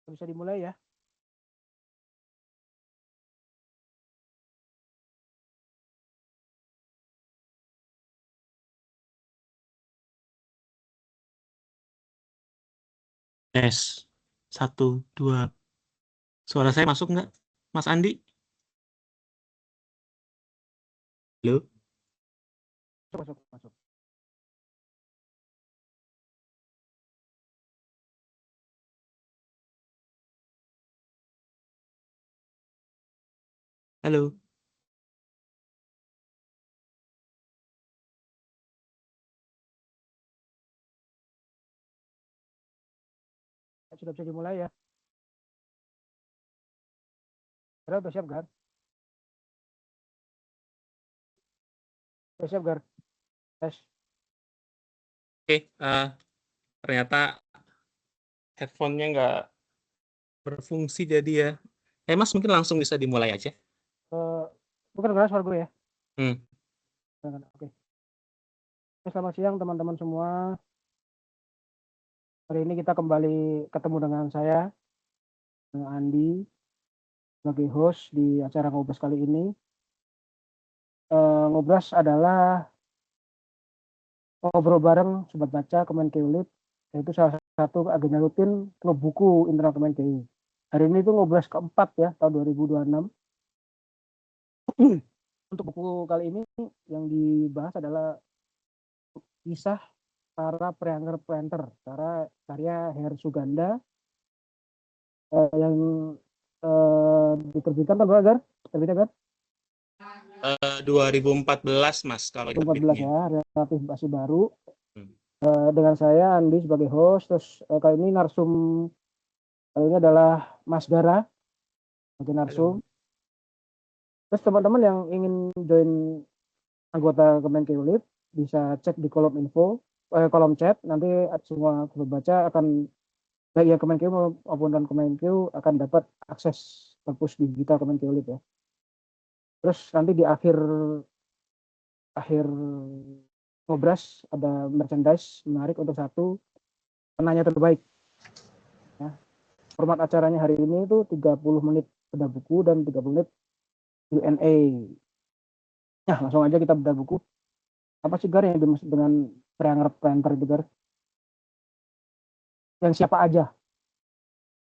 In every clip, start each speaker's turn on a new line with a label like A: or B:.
A: Bisa dimulai ya.
B: Tes 1, 2. Suara saya masuk nggak, Mas Andi? Halo?
A: Masuk.
B: Halo?
A: Sudah bisa dimulai ya. Udah siap, Gar? Udah siap, Gar? Tes.
B: Oke, ternyata headphone-nya nggak berfungsi jadi ya. Mas mungkin langsung bisa dimulai aja.
A: Bukan keras suara gue ya.
B: Hmm.
A: Oke. Selamat siang teman-teman semua. Hari ini kita kembali ketemu dengan saya, dengan Andi, sebagai host di acara Ngobras kali ini. Ngobras adalah ngobrol bareng Sobat Baca Kemenkeu, yaitu salah satu agenda rutin klub buku internal Kemenkeu. Hari ini itu Ngobras keempat ya, tahun 2026. Untuk buku kali ini yang dibahas adalah kisah para Preanger Planter, karya Her Suganda yang diterbitkan tahun berapa, Terbitnya kan?
B: 2014, Mas, kalau
A: 2014
B: terbitnya.
A: ya, relatif masih baru. Dengan saya Andi sebagai host, terus kali ini narsum kali ini adalah Mas Gara sebagai narsum. Terus teman-teman yang ingin join anggota Kemenkeu bisa cek di kolom info, kolom chat. Nanti semua baca akan baik yang Kemenkeu maupun non Kemenkeu akan dapat akses perpus digital Kemenkeu ya. Terus nanti di akhir Ngobras ada merchandise menarik untuk satu penanya terbaik. Ya. Format acaranya hari ini itu 30 menit bedah buku dan 30 menit Q&A. Nah, langsung aja kita bedah buku. Apa sih, Gar, yang dimaksud dengan Preanger Planter itu, Gar? Yang siapa aja?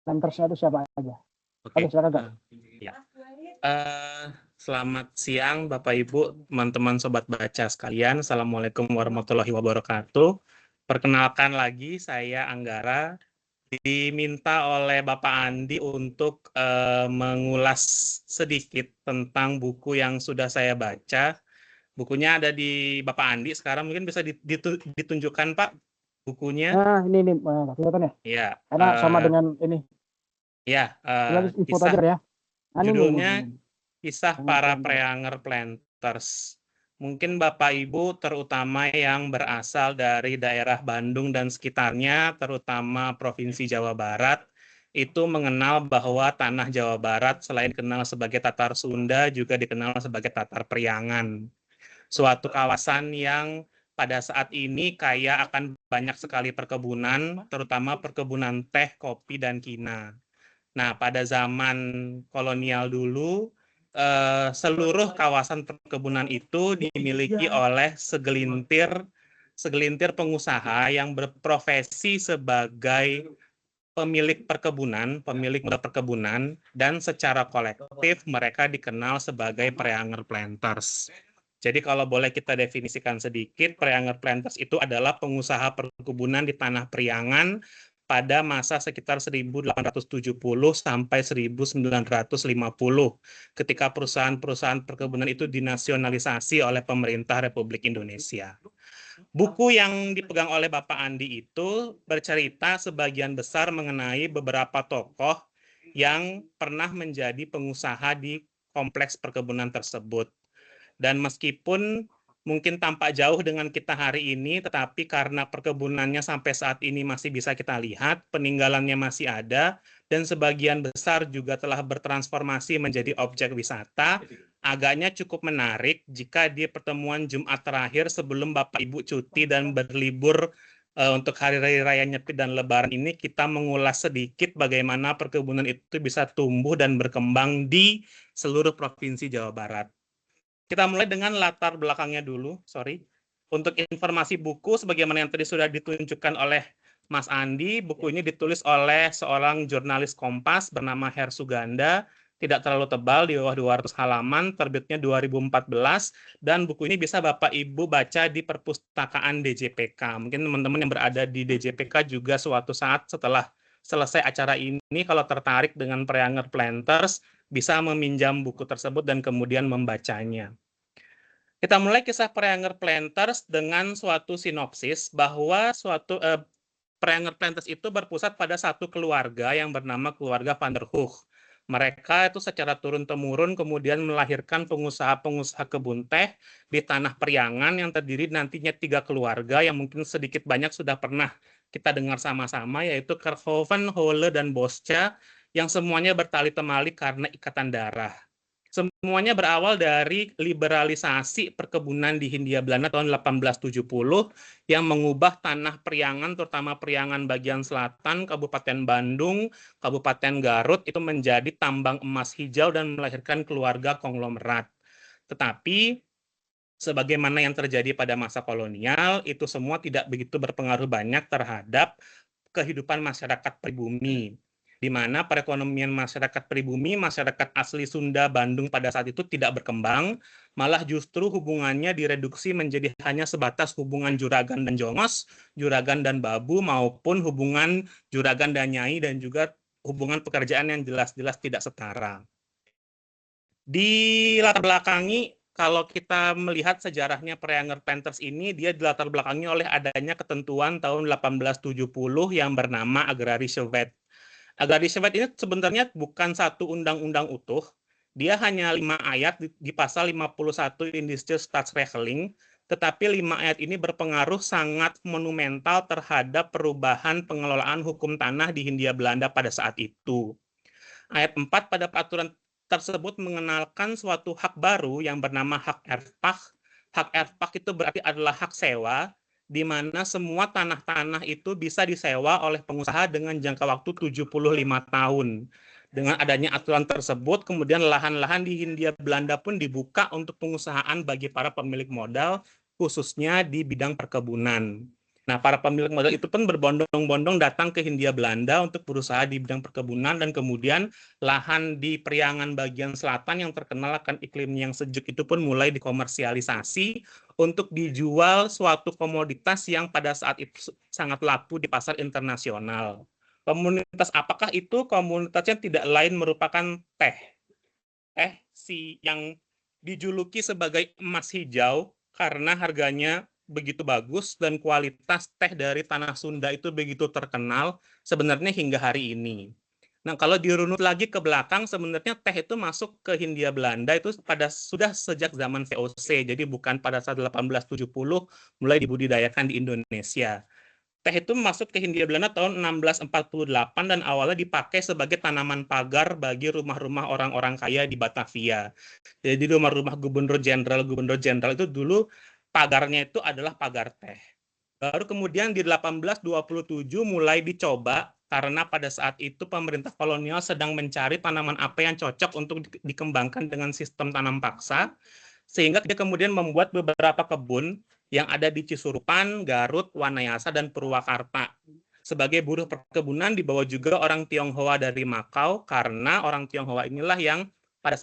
A: Plantersnya itu siapa aja? Oke, silakan, Gar.
B: Ya. Selamat siang Bapak Ibu, teman-teman Sobat Baca sekalian. Assalamualaikum warahmatullahi wabarakatuh. Perkenalkan lagi, saya Anggara. Diminta oleh Bapak Andi untuk mengulas sedikit tentang buku yang sudah saya baca. Bukunya ada di Bapak Andi sekarang, mungkin bisa ditunjukkan Pak bukunya.
A: Nah, ini kelihatan ya?
B: Ya,
A: Karena sama dengan ini.
B: ya,
A: Lagi info aja ya.
B: judulnya
A: Ini.
B: Kisah Para Preanger Planters. Mungkin Bapak Ibu terutama yang berasal dari daerah Bandung dan sekitarnya, terutama Provinsi Jawa Barat, itu mengenal bahwa tanah Jawa Barat selain dikenal sebagai Tatar Sunda juga dikenal sebagai Tatar Priangan. Suatu kawasan yang pada saat ini kaya akan banyak sekali perkebunan, terutama perkebunan teh, kopi, dan kina. Nah, pada zaman kolonial dulu, seluruh kawasan perkebunan itu dimiliki oleh segelintir pengusaha yang berprofesi sebagai pemilik modal perkebunan, dan secara kolektif mereka dikenal sebagai Preanger Planters. Jadi kalau boleh kita definisikan sedikit, Preanger Planters itu adalah pengusaha perkebunan di tanah Priangan pada masa sekitar 1870 sampai 1950 ketika perusahaan-perusahaan perkebunan itu dinasionalisasi oleh pemerintah Republik Indonesia. Buku yang dipegang oleh Bapak Andi itu bercerita sebagian besar mengenai beberapa tokoh yang pernah menjadi pengusaha di kompleks perkebunan tersebut. Dan meskipun mungkin tampak jauh dengan kita hari ini, tetapi karena perkebunannya sampai saat ini masih bisa kita lihat, peninggalannya masih ada, dan sebagian besar juga telah bertransformasi menjadi objek wisata, agaknya cukup menarik jika di pertemuan Jumat terakhir sebelum Bapak Ibu cuti dan berlibur untuk hari raya Nyepi dan Lebaran ini kita mengulas sedikit bagaimana perkebunan itu bisa tumbuh dan berkembang di seluruh provinsi Jawa Barat. Kita mulai dengan latar belakangnya dulu, sorry. Untuk informasi buku, sebagaimana yang tadi sudah ditunjukkan oleh Mas Andi, buku ini ditulis oleh seorang jurnalis Kompas bernama Her Suganda, tidak terlalu tebal, di bawah 200 halaman, terbitnya 2014, dan buku ini bisa Bapak Ibu baca di perpustakaan DJPK. Mungkin teman-teman yang berada di DJPK juga suatu saat setelah selesai acara ini, kalau tertarik dengan Preanger Planters, bisa meminjam buku tersebut dan kemudian membacanya. Kita mulai kisah Preanger Planters dengan suatu sinopsis bahwa Preanger Planters itu berpusat pada satu keluarga yang bernama keluarga Van der Hoog. Mereka itu secara turun-temurun kemudian melahirkan pengusaha-pengusaha kebun teh di tanah Priangan yang terdiri nantinya 3 keluarga yang mungkin sedikit banyak sudah pernah kita dengar sama-sama, yaitu Kerkhoven, Holle, dan Bosca, yang semuanya bertali temali karena ikatan darah. Semuanya berawal dari liberalisasi perkebunan di Hindia Belanda tahun 1870 yang mengubah tanah Priangan, terutama Priangan bagian selatan, Kabupaten Bandung, Kabupaten Garut, itu menjadi tambang emas hijau dan melahirkan keluarga konglomerat. Tetapi, sebagaimana yang terjadi pada masa kolonial, itu semua tidak begitu berpengaruh banyak terhadap kehidupan masyarakat pribumi, di mana perekonomian masyarakat pribumi, masyarakat asli Sunda, Bandung pada saat itu tidak berkembang, malah justru hubungannya direduksi menjadi hanya sebatas hubungan juragan dan jongos, juragan dan babu, maupun hubungan juragan dan nyai, dan juga hubungan pekerjaan yang jelas-jelas tidak setara. Di latar belakangi, kalau kita melihat sejarahnya Preanger Planters ini, dia dilatar belakangi oleh adanya ketentuan tahun 1870 yang bernama Agrarische-Wet. Agrarische-Wet ini sebenarnya bukan satu undang-undang utuh, dia hanya 5 ayat di pasal 51 Indische Staatsregeling, tetapi 5 ayat ini berpengaruh sangat monumental terhadap perubahan pengelolaan hukum tanah di Hindia Belanda pada saat itu. Ayat 4 pada peraturan tersebut mengenalkan suatu hak baru yang bernama hak erfpacht. Hak erfpacht itu berarti adalah hak sewa, di mana semua tanah-tanah itu bisa disewa oleh pengusaha dengan jangka waktu 75 tahun. Dengan adanya aturan tersebut, kemudian lahan-lahan di Hindia Belanda pun dibuka untuk pengusahaan bagi para pemilik modal, khususnya di bidang perkebunan. Nah, para pemilik modal itu pun berbondong-bondong datang ke Hindia Belanda untuk berusaha di bidang perkebunan, dan kemudian lahan di Priangan bagian selatan yang terkenal akan iklimnya yang sejuk itu pun mulai dikomersialisasi untuk dijual suatu komoditas yang pada saat itu sangat laku di pasar internasional. Komunitas apakah itu? Komunitasnya tidak lain merupakan teh. Yang dijuluki sebagai emas hijau karena harganya begitu bagus dan kualitas teh dari tanah Sunda itu begitu terkenal sebenarnya hingga hari ini. Nah, kalau dirunut lagi ke belakang, sebenarnya teh itu masuk ke Hindia Belanda itu sudah sejak zaman VOC, jadi bukan pada saat 1870 mulai dibudidayakan di Indonesia. Teh itu masuk ke Hindia Belanda tahun 1648 dan awalnya dipakai sebagai tanaman pagar bagi rumah-rumah orang-orang kaya di Batavia. Jadi rumah-rumah gubernur jenderal itu dulu pagarnya itu adalah pagar teh. Baru kemudian di 1827 mulai dicoba karena pada saat itu pemerintah kolonial sedang mencari tanaman apa yang cocok untuk dikembangkan dengan sistem tanam paksa, sehingga dia kemudian membuat beberapa kebun yang ada di Cisurupan, Garut, Wanayasa, dan Purwakarta. Sebagai buruh perkebunan dibawa juga orang Tionghoa dari Makau, karena orang Tionghoa inilah yang pada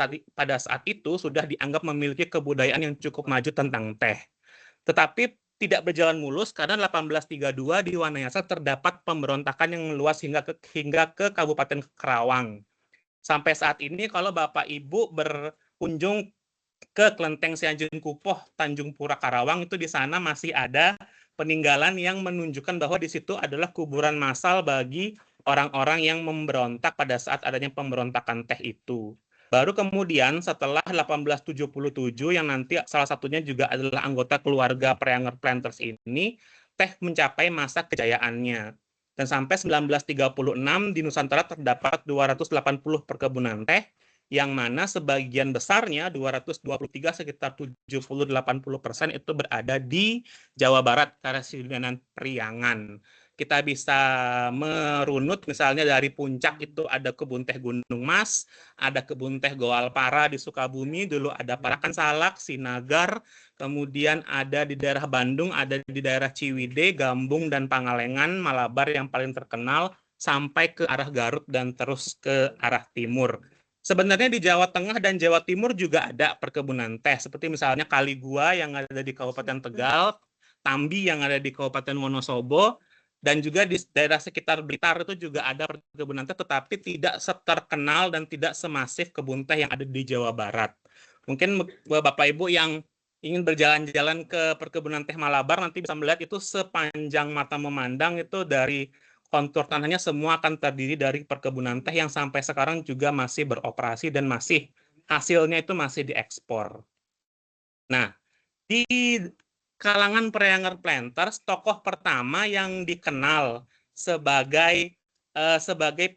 B: saat itu sudah dianggap memiliki kebudayaan yang cukup maju tentang teh. Tetapi tidak berjalan mulus karena 1832 di Wanayasa terdapat pemberontakan yang meluas hingga ke Kabupaten Kerawang. Sampai saat ini kalau Bapak Ibu berkunjung ke Kelenteng Sianjun Kupoh, Tanjung Pura Karawang, itu di sana masih ada peninggalan yang menunjukkan bahwa di situ adalah kuburan massal bagi orang-orang yang memberontak pada saat adanya pemberontakan teh itu. Baru kemudian setelah 1877 yang nanti salah satunya juga adalah anggota keluarga Preanger Planters ini, teh mencapai masa kejayaannya. Dan sampai 1936 di Nusantara terdapat 280 perkebunan teh yang mana sebagian besarnya 223 sekitar 70-80% itu berada di Jawa Barat, Karasidenan Priangan. Kita bisa merunut misalnya dari puncak itu ada kebun teh Gunung Mas, ada kebun teh Goalpara di Sukabumi, dulu ada Parakan Salak, Sinagar, kemudian ada di daerah Bandung, ada di daerah Ciwidey, Gambung, dan Pangalengan, Malabar yang paling terkenal, sampai ke arah Garut dan terus ke arah timur. Sebenarnya di Jawa Tengah dan Jawa Timur juga ada perkebunan teh, seperti misalnya Kaligua yang ada di Kabupaten Tegal, Tambi yang ada di Kabupaten Wonosobo, dan juga di daerah sekitar Blitar itu juga ada perkebunan teh, tetapi tidak terkenal dan tidak semasif kebun teh yang ada di Jawa Barat. Mungkin Bapak Ibu yang ingin berjalan-jalan ke perkebunan teh Malabar nanti bisa melihat itu sepanjang mata memandang itu dari kontur tanahnya semua akan terdiri dari perkebunan teh yang sampai sekarang juga masih beroperasi dan masih hasilnya itu masih diekspor. Nah, di kalangan Preanger Planters, tokoh pertama yang dikenal sebagai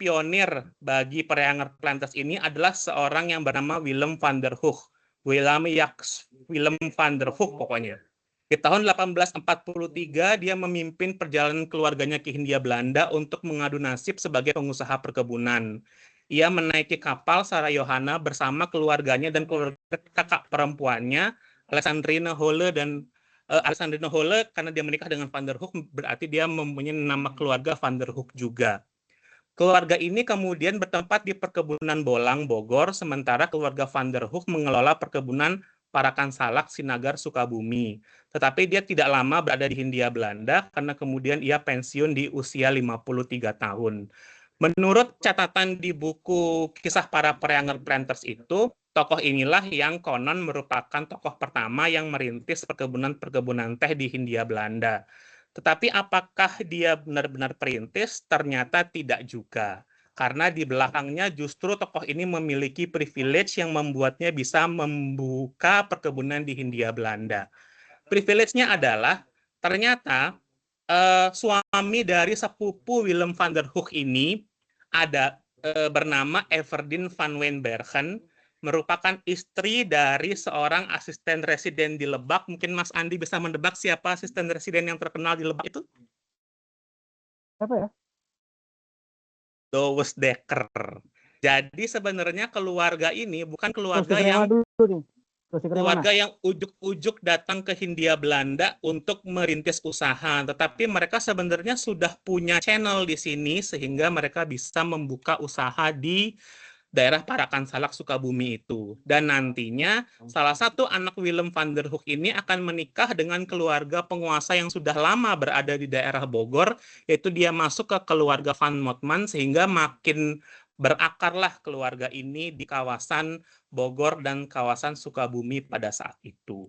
B: pionir bagi Preanger Planters ini adalah seorang yang bernama Willem van der Hoek. Willem van der Hoek pokoknya. Di tahun 1843 dia memimpin perjalanan keluarganya ke Hindia Belanda untuk mengadu nasib sebagai pengusaha perkebunan. Ia menaiki kapal Sarah Johanna bersama keluarganya dan keluarga kakak perempuannya Alexandrine Holle dan Alexandrine Holle, karena dia menikah dengan Van der Hoek, berarti dia mempunyai nama keluarga Van der Hoek juga. Keluarga ini kemudian bertempat di perkebunan Bolang, Bogor, sementara keluarga Van der Hoek mengelola perkebunan Parakan Salak, Sinagar, Sukabumi. Tetapi dia tidak lama berada di Hindia Belanda, karena kemudian ia pensiun di usia 53 tahun. Menurut catatan di buku Kisah Para Preanger Planters itu, tokoh inilah yang konon merupakan tokoh pertama yang merintis perkebunan-perkebunan teh di Hindia Belanda. Tetapi apakah dia benar-benar perintis? Ternyata tidak juga. Karena di belakangnya justru tokoh ini memiliki privilege yang membuatnya bisa membuka perkebunan di Hindia Belanda. Privilege-nya adalah ternyata suami dari sepupu Willem van der Hoek ini ada bernama Everdeen van Wijnbergen, merupakan istri dari seorang asisten residen di Lebak. Mungkin Mas Andi bisa mendebak siapa asisten residen yang terkenal di Lebak itu?
A: Apa ya?
B: Douwes Dekker. Jadi sebenarnya keluarga ini bukan keluarga yang ujuk-ujuk datang ke Hindia Belanda untuk merintis usaha, tetapi mereka sebenarnya sudah punya channel di sini sehingga mereka bisa membuka usaha di daerah Parakan Salak, Sukabumi itu. Dan nantinya salah satu anak Willem van der Hoek ini akan menikah dengan keluarga penguasa yang sudah lama berada di daerah Bogor, yaitu dia masuk ke keluarga Van Motman, sehingga makin berakarlah keluarga ini di kawasan Bogor dan kawasan Sukabumi pada saat itu.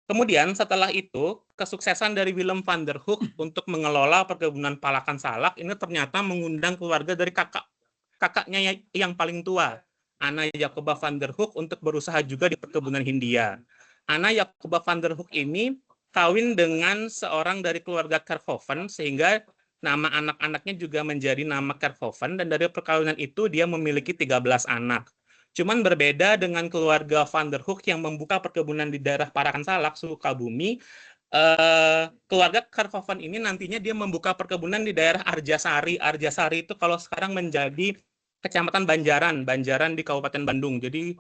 B: Kemudian setelah itu, kesuksesan dari Willem van der Hoek untuk mengelola perkebunan Parakan Salak ini ternyata mengundang keluarga dari kakaknya yang paling tua, Anna Jacoba van der Hoek, untuk berusaha juga di perkebunan Hindia. Anna Jacoba van der Hoek ini kawin dengan seorang dari keluarga Kerkhoven, sehingga nama anak-anaknya juga menjadi nama Kerkhoven, dan dari perkawinan itu dia memiliki 13 anak. Cuman berbeda dengan keluarga van der Hoek yang membuka perkebunan di daerah Parakan Salak, Sukabumi, keluarga Kerkhoven ini nantinya dia membuka perkebunan di daerah Arjasari. Arjasari itu kalau sekarang menjadi Kecamatan Banjaran di Kabupaten Bandung. Jadi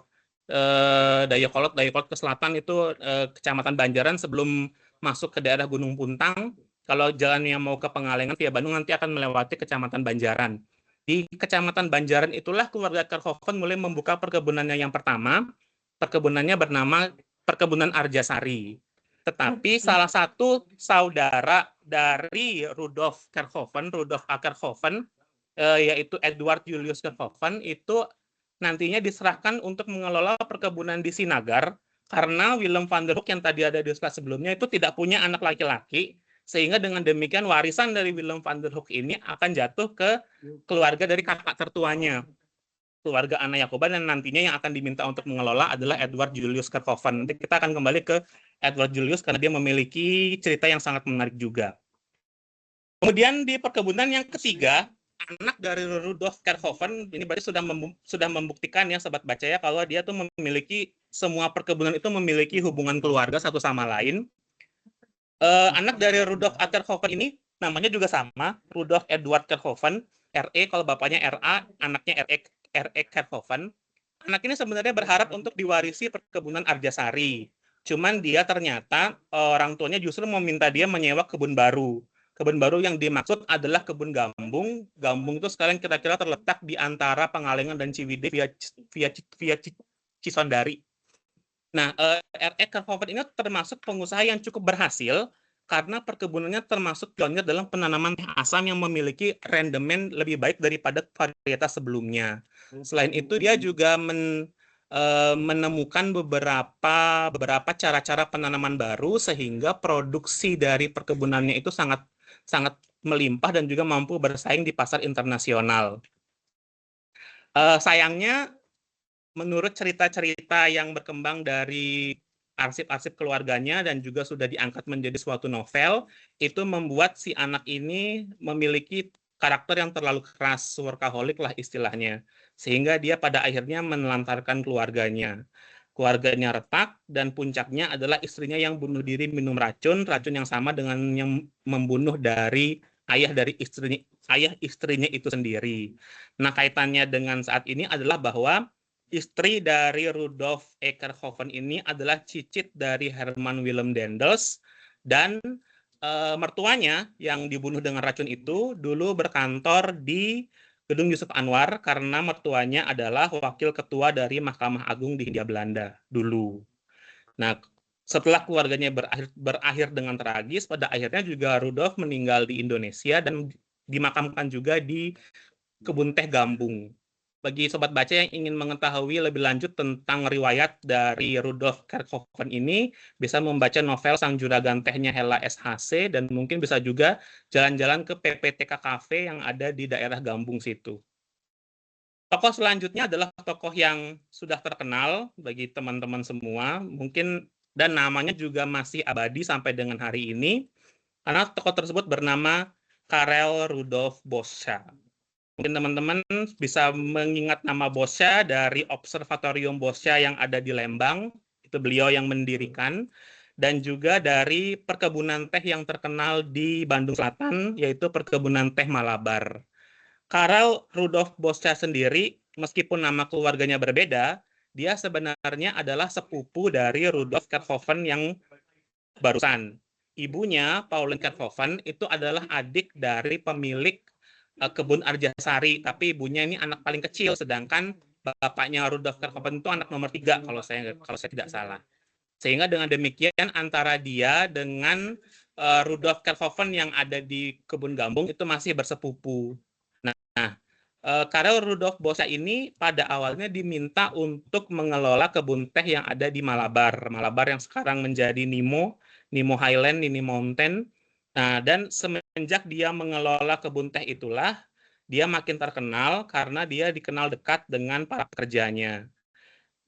B: Dayakolot ke selatan itu Kecamatan Banjaran sebelum masuk ke daerah Gunung Puntang. Kalau jalan yang mau ke Pengalengan via Bandung nanti akan melewati Kecamatan Banjaran. Di Kecamatan Banjaran itulah keluarga Kerkhoven mulai membuka perkebunannya yang pertama. Perkebunannya bernama Perkebunan Arjasari. Tetapi salah satu saudara dari Rudolf A. Kerkhoven, yaitu Edward Julius Kerkhoven, itu nantinya diserahkan untuk mengelola perkebunan di Sinagar, karena Willem van der Hoek yang tadi ada di slide sebelumnya itu tidak punya anak laki-laki, sehingga dengan demikian warisan dari Willem van der Hoek ini akan jatuh ke keluarga dari kakak tertuanya, keluarga Anna Jacoba, dan nantinya yang akan diminta untuk mengelola adalah Edward Julius Kerkhoven. Nanti kita akan kembali ke Edward Julius karena dia memiliki cerita yang sangat menarik juga. Kemudian di perkebunan yang ketiga, anak dari Rudolf Kerkhoven ini berarti sudah membuktikan ya sobat baca ya kalau dia tuh memiliki semua perkebunan itu memiliki hubungan keluarga satu sama lain. Anak dari Rudolf Kerkhoven ini namanya juga sama, Rudolf Edward Kerkhoven, RE kalau bapaknya RA, anaknya RE Kerkhoven. Anak ini sebenarnya berharap untuk diwarisi perkebunan Arjasari. Cuman dia ternyata orang tuanya justru meminta dia menyewa kebun baru. Kebun baru yang dimaksud adalah kebun gambung. Gambung itu sekarang kira-kira terletak di antara Pangalengan dan Ciwidey via Cisondari. Nah, R.E. Kerkhoven ini termasuk pengusaha yang cukup berhasil karena perkebunannya termasuk pionir dalam penanaman teh asam yang memiliki rendemen lebih baik daripada varietas sebelumnya. Selain itu, dia juga menemukan beberapa cara-cara penanaman baru sehingga produksi dari perkebunannya itu sangat melimpah dan juga mampu bersaing di pasar internasional. Sayangnya, menurut cerita-cerita yang berkembang dari arsip-arsip keluarganya dan juga sudah diangkat menjadi suatu novel, itu membuat si anak ini memiliki karakter yang terlalu keras, workaholic lah istilahnya. Sehingga dia pada akhirnya menelantarkan keluarganya. Keluarganya retak dan puncaknya adalah istrinya yang bunuh diri minum racun yang sama dengan yang membunuh dari ayah istrinya itu sendiri. Nah, kaitannya dengan saat ini adalah bahwa istri dari Rudolf Kerkhoven ini adalah cicit dari Herman Willem Daendels dan mertuanya yang dibunuh dengan racun itu dulu berkantor di Gedung Yusuf Anwar karena mertuanya adalah wakil ketua dari Mahkamah Agung di Hindia Belanda dulu. Nah, setelah keluarganya berakhir dengan tragis, pada akhirnya juga Rudolf meninggal di Indonesia dan dimakamkan juga di kebun teh Gambung. Bagi sobat baca yang ingin mengetahui lebih lanjut tentang riwayat dari Rudolf Kerkhoven ini, bisa membaca novel Sang Juragan Tehnya Hella SHC dan mungkin bisa juga jalan-jalan ke PPTK Cafe yang ada di daerah Gambung situ. Tokoh selanjutnya adalah tokoh yang sudah terkenal bagi teman-teman semua, mungkin dan namanya juga masih abadi sampai dengan hari ini, karena tokoh tersebut bernama Karel Rudolf Boscha. Mungkin teman-teman bisa mengingat nama Boscha dari Observatorium Boscha yang ada di Lembang, itu beliau yang mendirikan, dan juga dari perkebunan teh yang terkenal di Bandung Selatan, yaitu perkebunan teh Malabar. Karel Rudolf Boscha sendiri, meskipun nama keluarganya berbeda, dia sebenarnya adalah sepupu dari Rudolf Kerkhoven yang barusan. Ibunya, Pauline Kerkhoven, itu adalah adik dari pemilik kebun Arjasari, tapi ibunya ini anak paling kecil, sedangkan bapaknya Rudolf Kerkhoven itu anak nomor 3 kalau saya tidak salah. Sehingga dengan demikian antara dia dengan Rudolf Kerkhoven yang ada di kebun Gambung itu masih bersepupu. Nah, Karel Rudolf Boscha ini pada awalnya diminta untuk mengelola kebun teh yang ada di Malabar yang sekarang menjadi Nimo Highland, Nini Mountain. Nah, dan semenjak dia mengelola kebun teh itulah, dia makin terkenal karena dia dikenal dekat dengan para pekerjanya.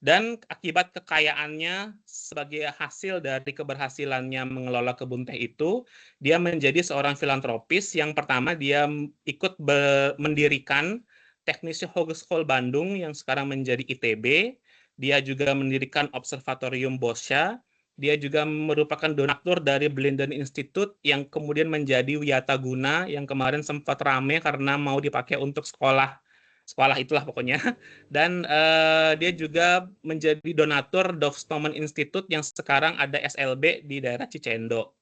B: Dan akibat kekayaannya sebagai hasil dari keberhasilannya mengelola kebun teh itu, dia menjadi seorang filantropis yang pertama dia ikut mendirikan Teknische Hogeschool Bandung yang sekarang menjadi ITB. Dia juga mendirikan Observatorium Boscha. Dia juga merupakan donatur dari Blinden Institute yang kemudian menjadi Wiataguna yang kemarin sempat rame karena mau dipakai untuk sekolah itulah pokoknya. Dan dia juga menjadi donatur Dovstomen Institute yang sekarang ada SLB di daerah Cicendo.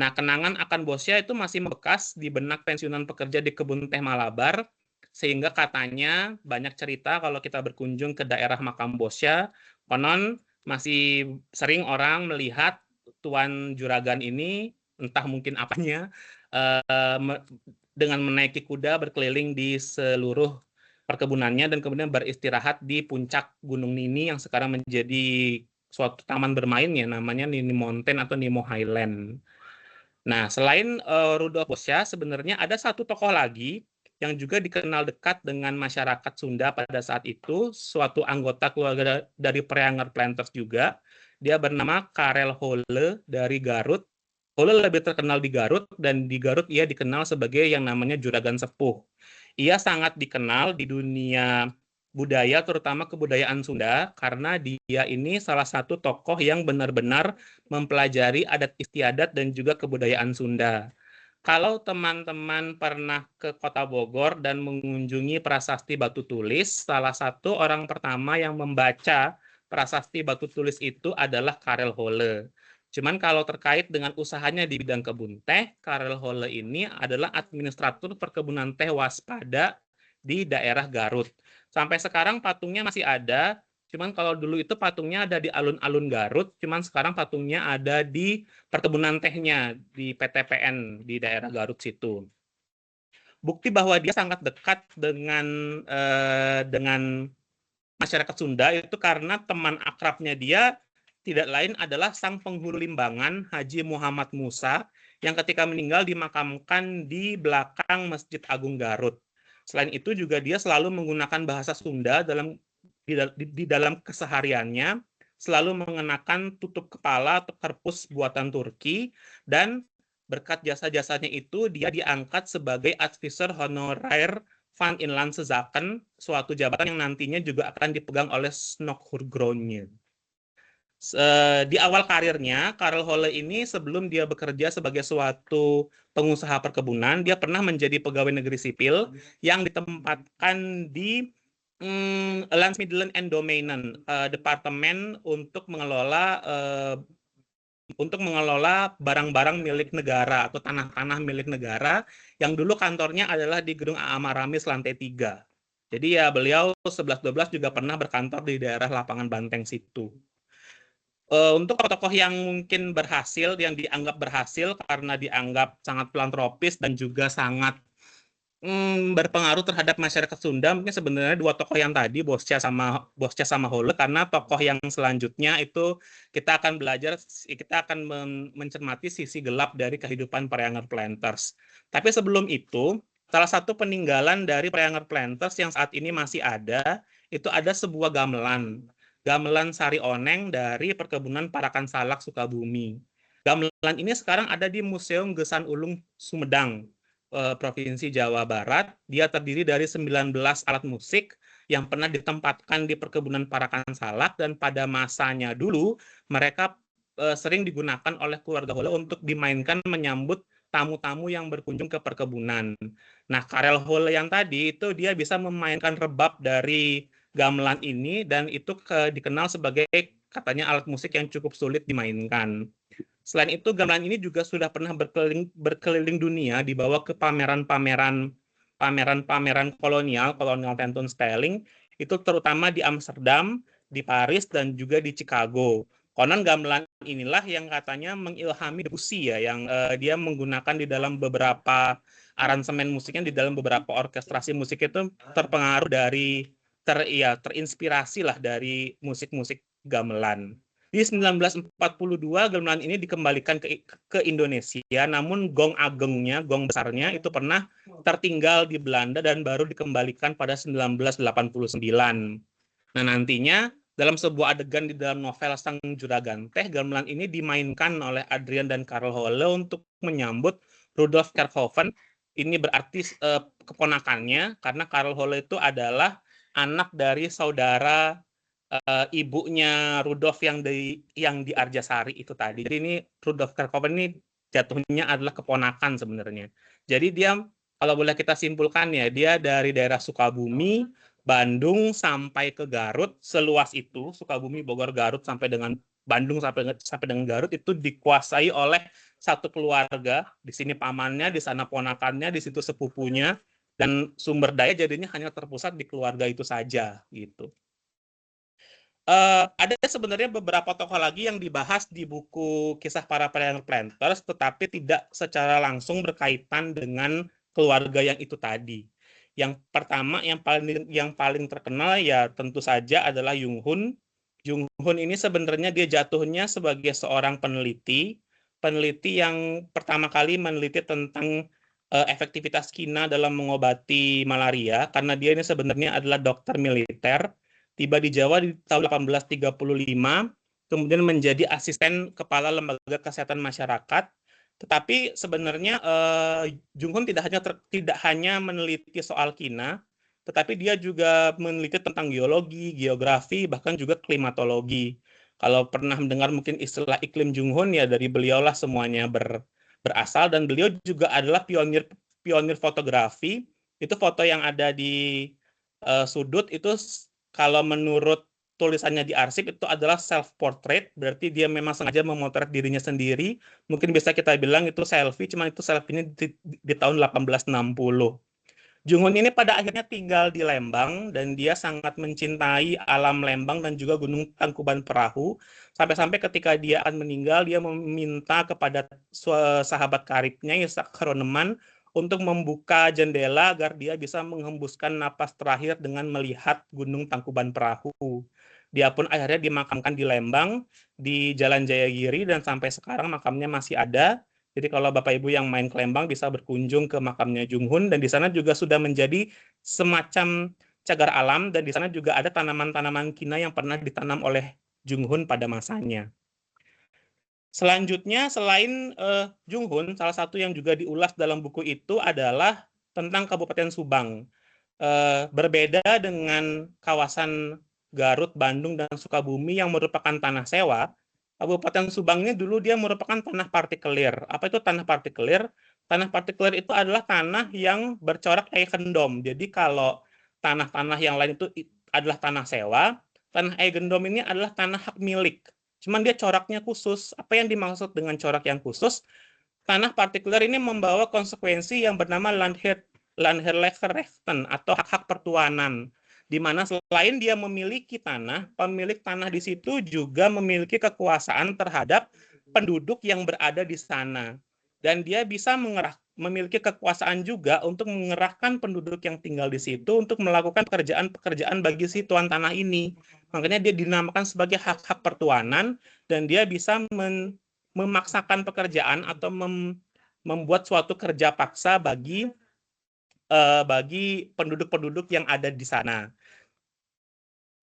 B: Nah, kenangan akan Boscha itu masih membekas di benak pensiunan pekerja di kebun teh Malabar, sehingga katanya banyak cerita kalau kita berkunjung ke daerah makam Boscha, konon masih sering orang melihat Tuan Juragan ini, entah mungkin apanya, dengan menaiki kuda berkeliling di seluruh perkebunannya dan kemudian beristirahat di puncak Gunung Nini yang sekarang menjadi suatu taman bermain ya, namanya Nini Mountain atau Nimo Highland. Nah, selain Rudolf Boscha, sebenarnya ada satu tokoh lagi yang juga dikenal dekat dengan masyarakat Sunda pada saat itu, suatu anggota keluarga dari Preanger Planters juga. Dia bernama Karel Holle dari Garut. Holle lebih terkenal di Garut, dan di Garut ia dikenal sebagai yang namanya Juragan Sepuh. Ia sangat dikenal di dunia budaya, terutama kebudayaan Sunda, karena dia ini salah satu tokoh yang benar-benar mempelajari adat istiadat dan juga kebudayaan Sunda. Kalau teman-teman pernah ke Kota Bogor dan mengunjungi Prasasti Batu Tulis, salah satu orang pertama yang membaca Prasasti Batu Tulis itu adalah Karel Holle. Cuman kalau terkait dengan usahanya di bidang kebun teh, Karel Holle ini adalah administratur perkebunan teh waspada di daerah Garut. Sampai sekarang patungnya masih ada, cuman kalau dulu itu patungnya ada di alun-alun Garut, cuman sekarang patungnya ada di perkebunan tehnya di PTPN di daerah Garut situ. Bukti bahwa dia sangat dekat dengan masyarakat Sunda itu karena teman akrabnya dia tidak lain adalah sang penghulu limbangan Haji Muhammad Musa yang ketika meninggal dimakamkan di belakang Masjid Agung Garut. Selain itu juga dia selalu menggunakan bahasa Sunda di dalam kesehariannya, selalu mengenakan tutup kepala atau kerpus buatan Turki, dan berkat jasa-jasanya itu dia diangkat sebagai advisor honorer Van Inlandse Zaken, suatu jabatan yang nantinya juga akan dipegang oleh Snokkhurgronje. Di awal karirnya, Karel Holle ini sebelum dia bekerja sebagai suatu pengusaha perkebunan, dia pernah menjadi pegawai negeri sipil yang ditempatkan di Lands Midland and Domeinen, departemen untuk mengelola barang-barang milik negara atau tanah-tanah milik negara yang dulu kantornya adalah di Gedung A.A. Maramis lantai 3. Jadi ya beliau 11-12 juga pernah berkantor di daerah Lapangan Banteng situ. Untuk tokoh yang mungkin berhasil, yang dianggap berhasil karena dianggap sangat filantropis dan juga sangat berpengaruh terhadap masyarakat Sunda, mungkin sebenarnya dua tokoh yang tadi, Boscha sama Holle, karena tokoh yang selanjutnya itu kita akan belajar, kita akan mencermati sisi gelap dari kehidupan Prayanger Planters. Tapi sebelum itu, salah satu peninggalan dari Prayanger Planters yang saat ini masih ada, itu ada sebuah gamelan Sari Oneng dari Perkebunan Parakan Salak Sukabumi. Gamelan ini sekarang ada di Museum Gesan Ulung Sumedang, Provinsi Jawa Barat. Dia terdiri dari 19 alat musik yang pernah ditempatkan di Perkebunan Parakan Salak, dan pada masanya dulu mereka sering digunakan oleh keluarga Holle untuk dimainkan menyambut tamu-tamu yang berkunjung ke perkebunan. Nah, Karel Holle yang tadi itu dia bisa memainkan rebab dari gamelan ini, dan itu dikenal sebagai katanya alat musik yang cukup sulit dimainkan. Selain itu, gamelan ini juga sudah pernah berkeliling dunia, dibawa ke pameran kolonial tentoonstelling, itu terutama di Amsterdam, di Paris, dan juga di Chicago. Konon gamelan inilah yang katanya mengilhami Debussy ya, yang dia menggunakan di dalam beberapa aransemen musiknya, di dalam beberapa orkestrasi musik itu terpengaruh dari terinspirasi lah dari musik-musik gamelan. Di 1942 gamelan ini dikembalikan ke Indonesia, namun gong agengnya, gong besarnya itu pernah tertinggal di Belanda dan baru dikembalikan pada 1989. Nah, nantinya dalam sebuah adegan di dalam novel Sang Juragan Teh, gamelan ini dimainkan oleh Adrian dan Karel Holle untuk menyambut Rudolf Kerkhoven. Ini berarti keponakannya, karena Karel Holle itu adalah anak dari saudara ibunya Rudolf yang di Arjasari itu tadi. Jadi ini Rudolf Kerkhoven ini jatuhnya adalah keponakan sebenarnya. Jadi dia, kalau boleh kita simpulkan ya, dia dari daerah Sukabumi, Bandung sampai ke Garut, seluas itu, Sukabumi, Bogor, Garut sampai dengan Bandung sampai dengan Garut itu dikuasai oleh satu keluarga. Di sini pamannya, di sana ponakannya, di situ sepupunya, dan sumber daya jadinya hanya terpusat di keluarga itu saja gitu. Ada sebenarnya beberapa tokoh lagi yang dibahas di buku Kisah Para Prayanger Planters, tetapi tidak secara langsung berkaitan dengan keluarga yang itu tadi. Yang pertama, yang paling terkenal ya tentu saja adalah Yung Hun. Yung Hun ini sebenarnya dia jatuhnya sebagai seorang peneliti yang pertama kali meneliti tentang efektivitas kina dalam mengobati malaria, karena dia ini sebenarnya adalah dokter militer. Tiba di Jawa di tahun 1835, kemudian menjadi asisten kepala lembaga kesehatan masyarakat, Tetapi sebenarnya Jung Hoon tidak hanya meneliti soal kina, tetapi dia juga meneliti tentang geologi, geografi, bahkan juga klimatologi. Kalau pernah mendengar mungkin istilah iklim Jung Hoon, ya dari beliaulah semuanya berasal, dan beliau juga adalah pionir fotografi. Itu foto yang ada di sudut itu, kalau menurut tulisannya di arsip, itu adalah self portrait, berarti dia memang sengaja memotret dirinya sendiri. Mungkin bisa kita bilang itu selfie, cuman itu selfie-nya di tahun 1860. Jung Hoon ini pada akhirnya tinggal di Lembang, dan dia sangat mencintai alam Lembang dan juga Gunung Tangkuban Perahu. Sampai-sampai ketika dia akan meninggal, dia meminta kepada sahabat karibnya, Isaac Hahnemann, untuk membuka jendela agar dia bisa menghembuskan napas terakhir dengan melihat Gunung Tangkuban Perahu. Dia pun akhirnya dimakamkan di Lembang, di Jalan Jayagiri, dan sampai sekarang makamnya masih ada. Jadi kalau Bapak Ibu yang main ke Lembang bisa berkunjung ke makamnya Jung Hoon, dan di sana juga sudah menjadi semacam cagar alam, dan di sana juga ada tanaman-tanaman kina yang pernah ditanam oleh Jung Hoon pada masanya. Selanjutnya, selain Jung Hoon, salah satu yang juga diulas dalam buku itu adalah tentang Kabupaten Subang. Berbeda dengan kawasan Garut, Bandung, dan Sukabumi yang merupakan tanah sewa, Kabupaten Subang ini dulu dia merupakan tanah partikelir. Apa itu tanah partikelir? Tanah partikelir itu adalah tanah yang bercorak eigendom. Jadi kalau tanah-tanah yang lain itu adalah tanah sewa, tanah eigendom ini adalah tanah hak milik. Cuman dia coraknya khusus. Apa yang dimaksud dengan corak yang khusus? Tanah partikelir ini membawa konsekuensi yang bernama Landherrechten atau hak-hak pertuanan, di mana selain dia memiliki tanah, pemilik tanah di situ juga memiliki kekuasaan terhadap penduduk yang berada di sana. Dan dia bisa memiliki kekuasaan juga untuk mengerahkan penduduk yang tinggal di situ untuk melakukan pekerjaan-pekerjaan bagi si tuan tanah ini. Makanya dia dinamakan sebagai hak-hak pertuanan, dan dia bisa memaksakan pekerjaan atau membuat suatu kerja paksa bagi penduduk-penduduk yang ada di sana.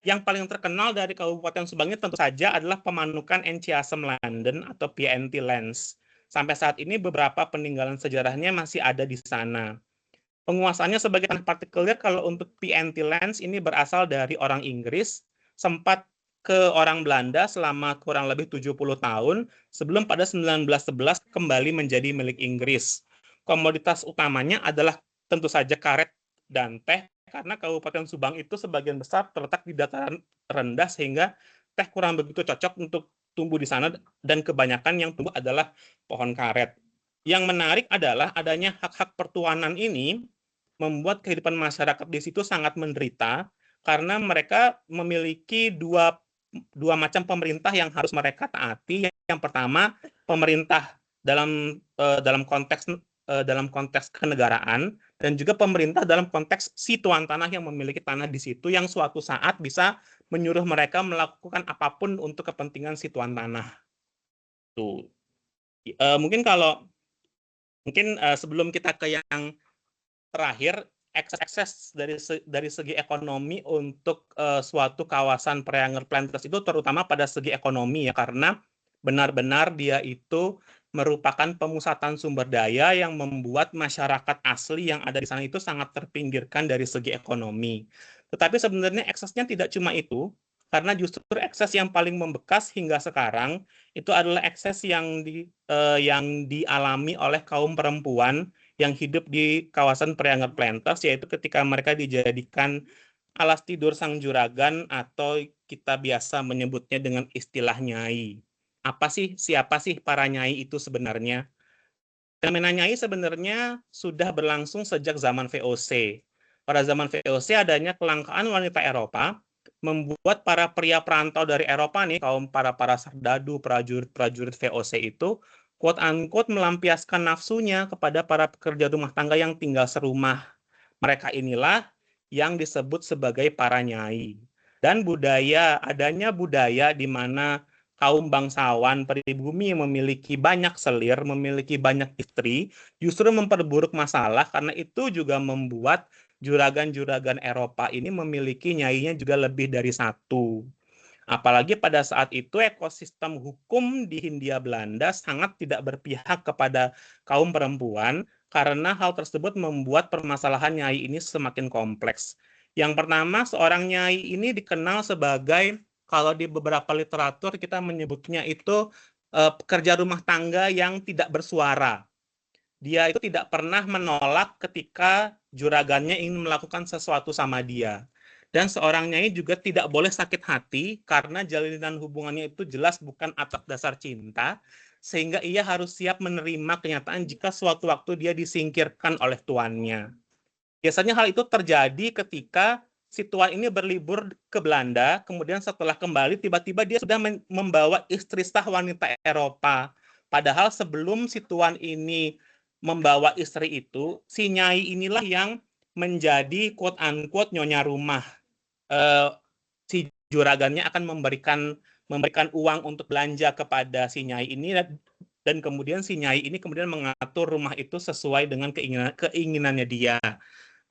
B: Yang paling terkenal dari Kabupaten Subang ini tentu saja adalah pemanukan Enciasem Landen atau PNT Lands. Sampai saat ini beberapa peninggalan sejarahnya masih ada di sana. Penguasaannya sebagai tanah partikelir kalau untuk PNT Lands ini berasal dari orang Inggris, sempat ke orang Belanda selama kurang lebih 70 tahun, sebelum pada 1911 kembali menjadi milik Inggris. Komoditas utamanya adalah tentu saja karet dan teh, karena Kabupaten Subang itu sebagian besar terletak di dataran rendah, sehingga teh kurang begitu cocok untuk tumbuh di sana, dan kebanyakan yang tumbuh adalah pohon karet. Yang menarik adalah adanya hak-hak pertuanan ini membuat kehidupan masyarakat di situ sangat menderita, karena mereka memiliki dua macam pemerintah yang harus mereka taati. Yang pertama, pemerintah dalam konteks kenegaraan, dan juga pemerintah dalam konteks si tuan tanah yang memiliki tanah di situ, yang suatu saat bisa menyuruh mereka melakukan apapun untuk kepentingan si tuan tanah. Tuh. Mungkin sebelum kita ke yang terakhir, akses dari segi ekonomi untuk suatu kawasan Preanger Planters itu terutama pada segi ekonomi, ya, karena benar-benar dia itu merupakan pemusatan sumber daya yang membuat masyarakat asli yang ada di sana itu sangat terpinggirkan dari segi ekonomi. Tetapi sebenarnya aksesnya tidak cuma itu, karena justru akses yang paling membekas hingga sekarang itu adalah akses yang dialami oleh kaum perempuan yang hidup di kawasan Preanger Planters, yaitu ketika mereka dijadikan alas tidur sang juragan, atau kita biasa menyebutnya dengan istilah nyai. Siapa sih para nyai itu sebenarnya? Fenomena nyai sebenarnya sudah berlangsung sejak zaman VOC. Pada zaman VOC adanya kelangkaan wanita Eropa, membuat para pria perantau dari Eropa nih, kaum para serdadu, prajurit VOC itu, quote unquote melampiaskan nafsunya kepada para pekerja rumah tangga yang tinggal serumah. Mereka inilah yang disebut sebagai para nyai. Dan adanya budaya di mana kaum bangsawan pribumi memiliki banyak selir, memiliki banyak istri, justru memperburuk masalah, karena itu juga membuat juragan-juragan Eropa ini memiliki nyainya juga lebih dari satu. Apalagi pada saat itu ekosistem hukum di Hindia Belanda sangat tidak berpihak kepada kaum perempuan karena hal tersebut membuat permasalahan nyai ini semakin kompleks. Yang pertama, seorang nyai ini dikenal sebagai, kalau di beberapa literatur kita menyebutnya itu pekerja rumah tangga yang tidak bersuara. Dia itu tidak pernah menolak ketika juragannya ingin melakukan sesuatu sama dia. Dan seorang nyai juga tidak boleh sakit hati karena jalinan hubungannya itu jelas bukan atas dasar cinta, sehingga ia harus siap menerima kenyataan jika suatu waktu dia disingkirkan oleh tuannya. Biasanya hal itu terjadi ketika si tuan ini berlibur ke Belanda, kemudian setelah kembali tiba-tiba dia sudah membawa istri sah wanita Eropa. Padahal sebelum si tuan ini membawa istri itu, si nyai inilah yang menjadi quote-unquote nyonya rumah. Si juragannya akan memberikan uang untuk belanja kepada si nyai ini, dan kemudian si nyai ini kemudian mengatur rumah itu sesuai dengan keinginannya dia.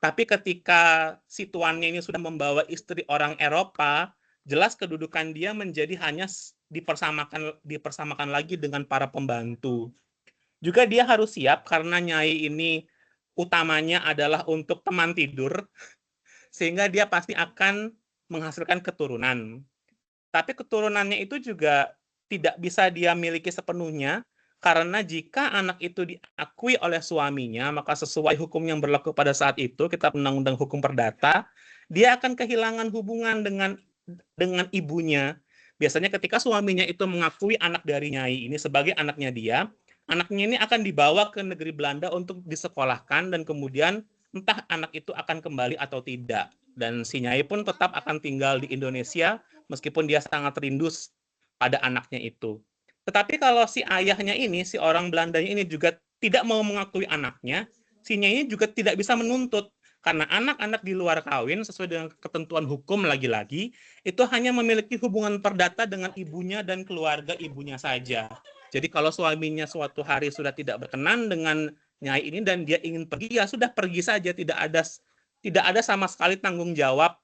B: Tapi ketika si tuannya ini sudah membawa istri orang Eropa, jelas kedudukan dia menjadi hanya dipersamakan lagi dengan para pembantu. Juga dia harus siap karena nyai ini utamanya adalah untuk teman tidur, sehingga dia pasti akan menghasilkan keturunan. Tapi keturunannya itu juga tidak bisa dia miliki sepenuhnya, karena jika anak itu diakui oleh suaminya, maka sesuai hukum yang berlaku pada saat itu, Kitab Undang-Undang Hukum Perdata, dia akan kehilangan hubungan dengan ibunya. Biasanya ketika suaminya itu mengakui anak dari nyai ini sebagai anaknya ini akan dibawa ke negeri Belanda untuk disekolahkan, dan kemudian entah anak itu akan kembali atau tidak. Dan si nyai pun tetap akan tinggal di Indonesia, meskipun dia sangat rindu pada anaknya itu. Tetapi kalau si ayahnya ini, si orang Belandanya ini juga tidak mau mengakui anaknya, si nyai ini juga tidak bisa menuntut. Karena anak-anak di luar kawin, sesuai dengan ketentuan hukum lagi-lagi, itu hanya memiliki hubungan perdata dengan ibunya dan keluarga ibunya saja. Jadi kalau suaminya suatu hari sudah tidak berkenan dengan nyai ini dan dia ingin pergi, ya sudah pergi saja, tidak ada sama sekali tanggung jawab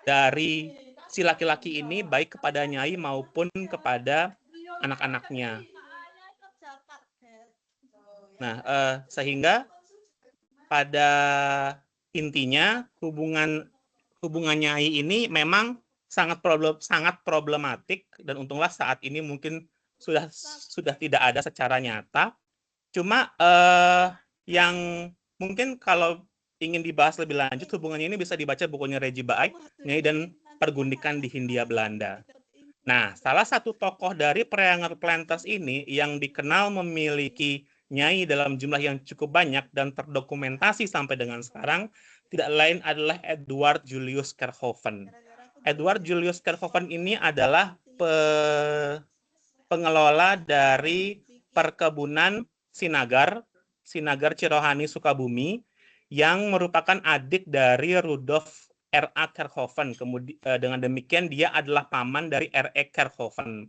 B: dari si laki-laki ini baik kepada nyai maupun kepada anak-anaknya. Nah, sehingga pada intinya hubungan nyai ini memang sangat problematik, dan untunglah saat ini mungkin sudah tidak ada secara nyata. Cuma yang mungkin kalau ingin dibahas lebih lanjut, hubungannya ini bisa dibaca bukunya Reggie Baai, Nyai dan Pergundikan di Hindia Belanda. Nah, salah satu tokoh dari Preanger Planters ini yang dikenal memiliki nyai dalam jumlah yang cukup banyak dan terdokumentasi sampai dengan sekarang, tidak lain adalah Edward Julius Kerkhoven. Edward Julius Kerkhoven ini adalah pengelola dari perkebunan Sinagar Cirohani Sukabumi, yang merupakan adik dari Rudolf R.A. Kerkhoven. Kemudian dengan demikian dia adalah paman dari R.E. Kerkhoven.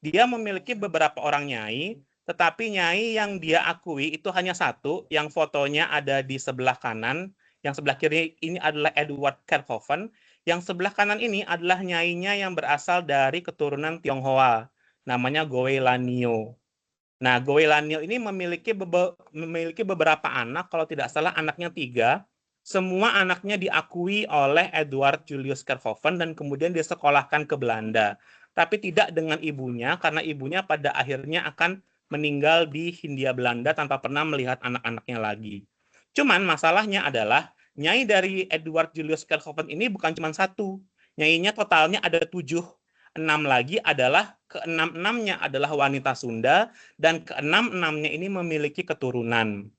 B: Dia memiliki beberapa orang nyai, tetapi nyai yang dia akui itu hanya satu, yang fotonya ada di sebelah kanan. Yang sebelah kiri ini adalah Edward Kerkhoven. Yang sebelah kanan ini adalah nyainya yang berasal dari keturunan Tionghoa, namanya Goe Lanio. Nah, Goe Lanio ini memiliki beberapa anak, kalau tidak salah anaknya 3. Semua anaknya diakui oleh Edward Julius Kerkhoven dan kemudian disekolahkan ke Belanda. Tapi tidak dengan ibunya, karena ibunya pada akhirnya akan meninggal di Hindia Belanda tanpa pernah melihat anak-anaknya lagi. Cuman masalahnya adalah, nyai dari Edward Julius Kerkhoven ini bukan cuma satu. Nyainya totalnya ada 7. 6 lagi adalah, ke-6-6-nya adalah wanita Sunda, dan ke-6-6-nya ini memiliki keturunan.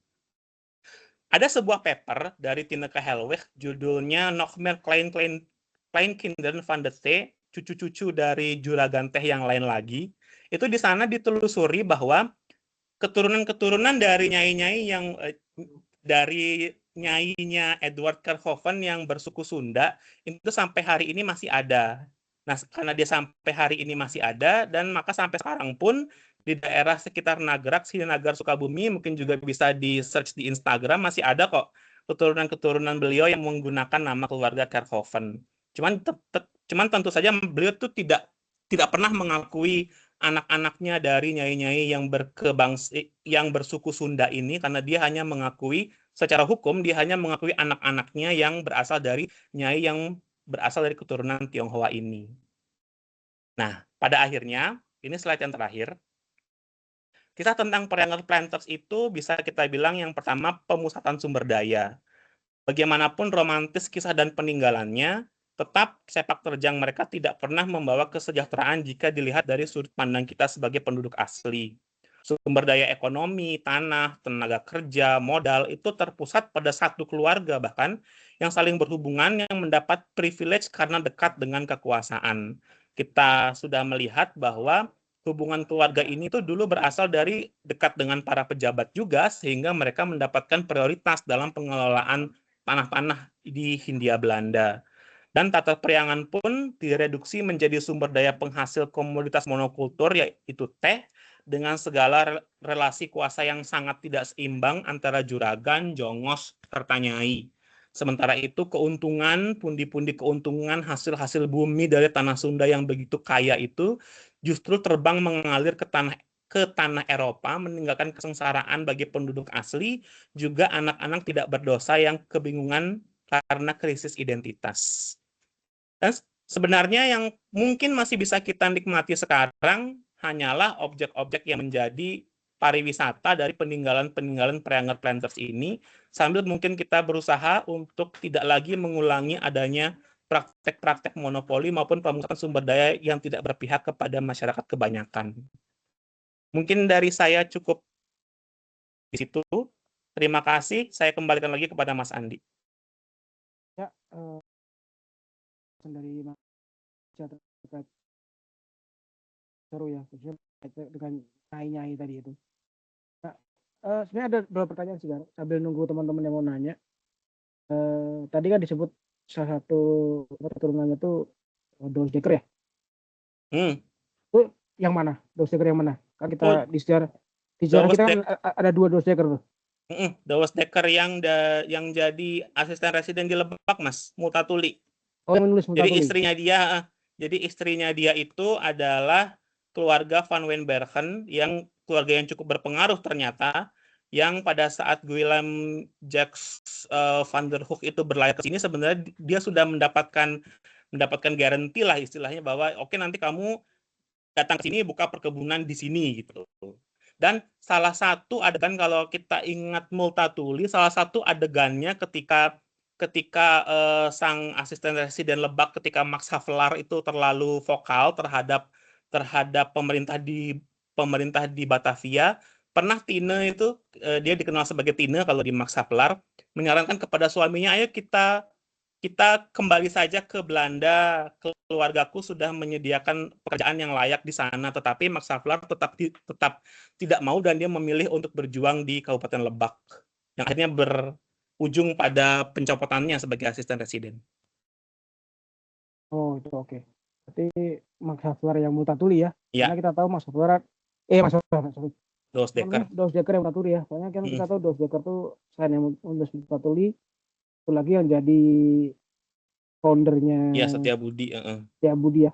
B: Ada sebuah paper dari Tineke Helweg, judulnya Nog meer Kleinkinderen van de Thee, cucu-cucu dari juragan teh yang lain lagi. Itu di sana ditelusuri bahwa keturunan-keturunan dari nyai-nyai yang dari nyainya Edward Kerkhoven yang bersuku Sunda, itu sampai hari ini masih ada. Nah, karena dia sampai hari ini masih ada, dan maka sampai sekarang pun di daerah sekitar Nagrak, Sinagar, Sukabumi, mungkin juga bisa di-search di Instagram, masih ada kok keturunan-keturunan beliau yang menggunakan nama keluarga Kerkhoven. Cuman tentu saja beliau tuh tidak tidak pernah mengakui anak-anaknya dari nyai-nyai yang bersuku Sunda ini, karena dia hanya mengakui secara hukum, dia hanya mengakui anak-anaknya yang berasal dari nyai yang berasal dari keturunan Tionghoa ini. Nah, pada akhirnya, ini slide yang terakhir, kisah tentang Perianger Planters itu bisa kita bilang yang pertama pemusatan sumber daya. Bagaimanapun romantis kisah dan peninggalannya, tetap sepak terjang mereka tidak pernah membawa kesejahteraan jika dilihat dari sudut pandang kita sebagai penduduk asli. Sumber daya ekonomi, tanah, tenaga kerja, modal itu terpusat pada satu keluarga bahkan yang saling berhubungan yang mendapat privilege karena dekat dengan kekuasaan. Kita sudah melihat bahwa hubungan keluarga ini tuh dulu berasal dari dekat dengan para pejabat juga sehingga mereka mendapatkan prioritas dalam pengelolaan tanah-tanah di Hindia Belanda. Dan tata periangan pun direduksi menjadi sumber daya penghasil komoditas monokultur yaitu teh dengan segala relasi kuasa yang sangat tidak seimbang antara juragan, jongos, serta nyai. Sementara itu keuntungan, pundi-pundi keuntungan hasil-hasil bumi dari tanah Sunda yang begitu kaya itu justru terbang mengalir ke tanah Eropa, meninggalkan kesengsaraan bagi penduduk asli, juga anak-anak tidak berdosa yang kebingungan karena krisis identitas. Dan sebenarnya yang mungkin masih bisa kita nikmati sekarang hanyalah objek-objek yang menjadi pariwisata dari peninggalan-peninggalan Perianger Planters ini, sambil mungkin kita berusaha untuk tidak lagi mengulangi adanya praktek-praktek monopoli maupun pemusatan sumber daya yang tidak berpihak kepada masyarakat kebanyakan. Mungkin dari saya cukup di situ. Terima kasih. Saya kembalikan lagi kepada Mas Andi.
A: Ya, dari Mas terkait seru ya, khususnya dengan nyai-nyai tadi itu. Nah, sebenarnya ada beberapa pertanyaan sih, sambil nunggu teman-teman yang mau nanya. Tadi kan disebut salah satu keturunannya tuh Doosjeker ya. Itu yang mana? Doosjeker yang mana? Kan kita di sejarah kita kan ada dua Doosjeker tuh.
B: Doosjeker yang jadi asisten residen di Lebak, Mas, Multatuli.
A: Oh, yang menulis Multatuli.
B: Jadi istrinya dia itu adalah keluarga Van Wijnbergen yang keluarga yang cukup berpengaruh ternyata, yang pada saat Willem Jacques van der Hoek itu berlayar ke sini sebenarnya dia sudah mendapatkan garansi lah istilahnya bahwa oke, nanti kamu datang ke sini buka perkebunan di sini gitu. Dan salah satu adegan kalau kita ingat Multatuli, salah satu adegannya ketika sang asisten residen Lebak ketika Max Havelaar itu terlalu vokal terhadap pemerintah di Batavia, pernah Tine itu dia dikenal sebagai Tine kalau di Max Havelaar menyarankan kepada suaminya, ayo kita kembali saja ke Belanda, keluargaku sudah menyediakan pekerjaan yang layak di sana, tetapi Max Havelaar tetap tidak mau dan dia memilih untuk berjuang di Kabupaten Lebak, yang akhirnya berujung pada pencopotannya sebagai asisten residen.
A: Oh, itu oke. Berarti Max Havelaar yang Multatuli ya?
B: Ya.
A: Karena kita tahu Max Havelaar, Doosjeker yang Multatuli ya. Soalnya kan kita tahu Doosjeker tuh selain yang menulis Multatuli, itu lagi yang jadi foundernya.
B: Ya, Setiabudi.
A: Setiabudi ya.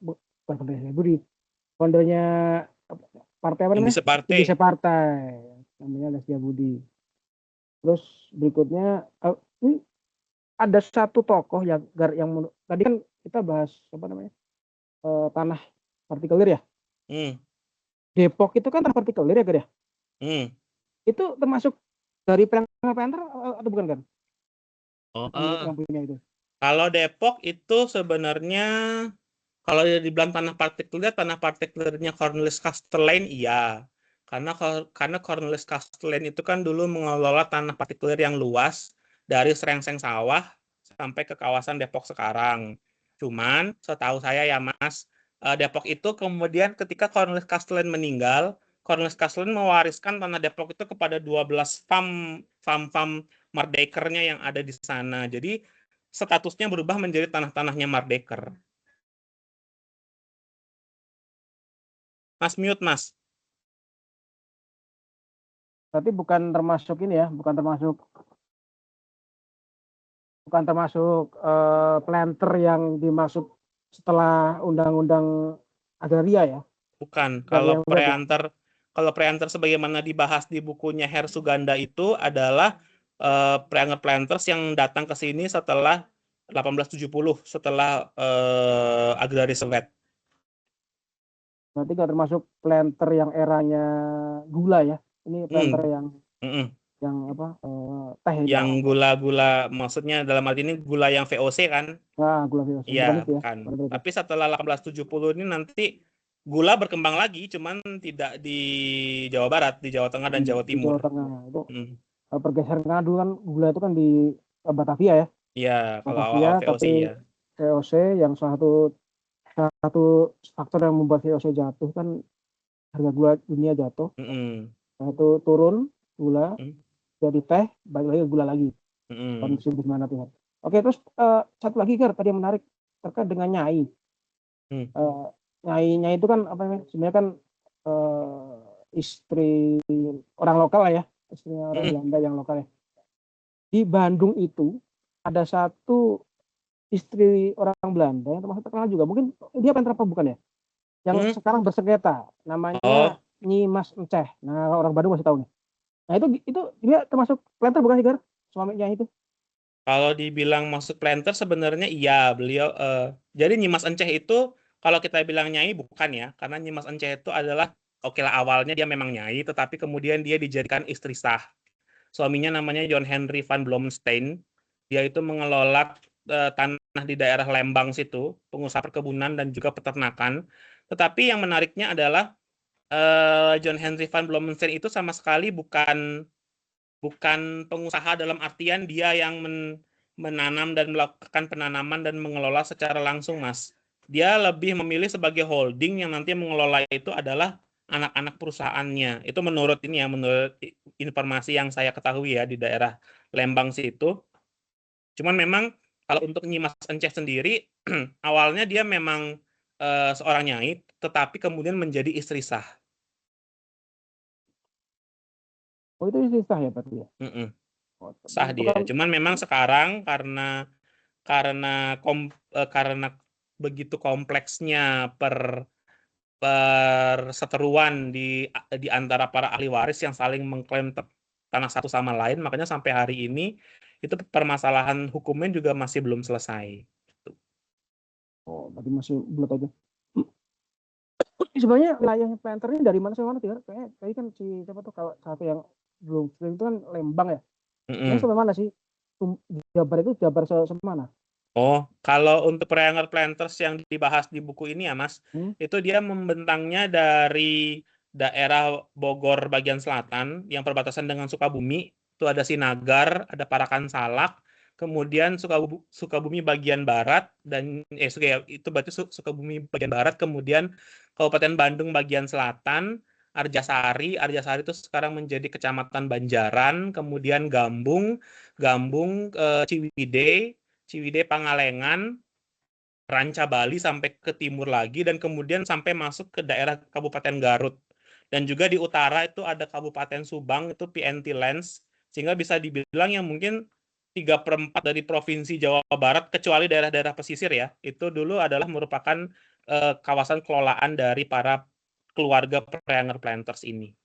A: Bukan Setiabudi. Foundernya partai apa namanya? Indonesia Partai. Namanya Setiabudi. Terus berikutnya ada satu tokoh yang tadi kan kita bahas apa namanya? Tanah partikelir ya. Depok itu kan tanah partikelir ya, Gar ya? Itu termasuk dari Perianger Planters atau bukan, kan? Yang punya itu.
B: Kalau Depok itu sebenarnya kalau dibilang tanah partikelernya Cornelis Kastelein, iya. Karena Cornelis Kastelein itu kan dulu mengelola tanah partikelir yang luas dari Serengseng Sawah sampai ke kawasan Depok sekarang. Cuman setahu saya ya Mas, Depok itu kemudian ketika Cornelis Kastelein meninggal, Cornelis Kastelein mewariskan tanah Depok itu kepada 12 farm Mardekernya yang ada di sana. Jadi statusnya berubah menjadi tanah-tanahnya Mardeker. Mas mute, Mas.
A: Berarti bukan termasuk ini ya, bukan termasuk planter yang dimaksud setelah undang-undang agraria ya.
B: Bukan.
A: Yang
B: Kalau preantar sebagaimana dibahas di bukunya Her Suganda itu adalah preantar planters yang datang ke sini setelah 1870, setelah agraris wet.
A: Berarti nggak termasuk planter yang eranya gula ya. Ini planter yang apa teh itu.
B: Yang gula-gula, maksudnya dalam arti ini gula yang VOC kan?
A: Nah, gula VOC.
B: Iya,
A: Bukan itu ya.
B: bukan.
A: Bukan itu.
B: Tapi setelah 1870 ini nanti gula berkembang lagi, cuman tidak di Jawa Barat, di Jawa Tengah dan Jawa
A: Di Jawa
B: Timur.
A: Tengah itu pergeseran karena dulu kan gula itu kan di Batavia ya.
B: Iya, kalau
A: Batavia,
B: awal VOC
A: tapi
B: ya.
A: VOC yang salah satu faktor yang membuat VOC jatuh kan harga gula dunia jatuh. Itu turun gula jadi teh, balik lagi gula lagi. Tahun 1900. Oke, terus satu lagi Gar, tadi yang menarik terkait dengan nyai. Nyai itu kan apa namanya? Sebenarnya kan istri orang lokal lah ya, istrinya orang Belanda yang lokal ya. Di Bandung itu ada satu istri orang Belanda yang termasuk terkenal juga. Mungkin dia planter apa bukan ya? Yang sekarang bersengketa, namanya Nyi Mas Enceh. Nah, orang Bandung masih tahu nih. Nah, itu dia termasuk planter bukan sih, Gar? Suaminya itu.
B: Kalau dibilang masuk planter sebenarnya iya, beliau jadi Nyi Mas Enceh itu kalau kita bilang nyai bukan ya, karena Nyi Mas Enceh itu adalah oke lah awalnya dia memang nyai, tetapi kemudian dia dijadikan istri sah. Suaminya namanya John Henry van Bloemstein. Dia itu mengelola tanah di daerah Lembang situ, pengusaha perkebunan dan juga peternakan. Tetapi yang menariknya adalah John Henry van Bloemstein itu sama sekali bukan pengusaha dalam artian dia yang menanam dan melakukan penanaman dan mengelola secara langsung, Mas. Dia lebih memilih sebagai holding yang nanti mengelola itu adalah anak-anak perusahaannya. Itu menurut ini ya, menurut informasi yang saya ketahui ya di daerah Lembang situ. Cuman memang kalau untuk Nyi Mas Enceh sendiri awalnya dia memang seorang nyai, tetapi kemudian menjadi istri sah.
A: Oh, itu istri sah ya berarti ya?
B: Sah dia. Cuman memang sekarang karena begitu kompleksnya perseteruan di antara para ahli waris yang saling mengklaim tanah satu sama lain, makanya sampai hari ini itu permasalahan hukumnya juga masih belum selesai.
A: Oh, berarti masih belum aja. Sebenarnya wilayahnya planter ini dari mana sih, mana Tigar? Kayak kan si siapa tuh kalau satu yang belum itu kan Lembang ya. Ini sampai mana sih? Jabar itu Jabar semana?
B: Oh, kalau untuk preanger planters yang dibahas di buku ini ya, Mas, itu dia membentangnya dari daerah Bogor bagian selatan yang perbatasan dengan Sukabumi. Itu ada Sinagar, ada Parakan Salak, kemudian Sukabumi bagian barat dan itu berarti Sukabumi bagian barat, kemudian Kabupaten Bandung bagian selatan, Arjasari itu sekarang menjadi Kecamatan Banjaran, kemudian Gambung, Ciwidey, Pangalengan, Ranca Bali sampai ke timur lagi dan kemudian sampai masuk ke daerah Kabupaten Garut. Dan juga di utara itu ada Kabupaten Subang, itu PNT Lands, sehingga bisa dibilang yang mungkin 3/4 dari Provinsi Jawa Barat, kecuali daerah-daerah pesisir ya, itu dulu adalah merupakan kawasan kelolaan dari para keluarga preanger planters ini.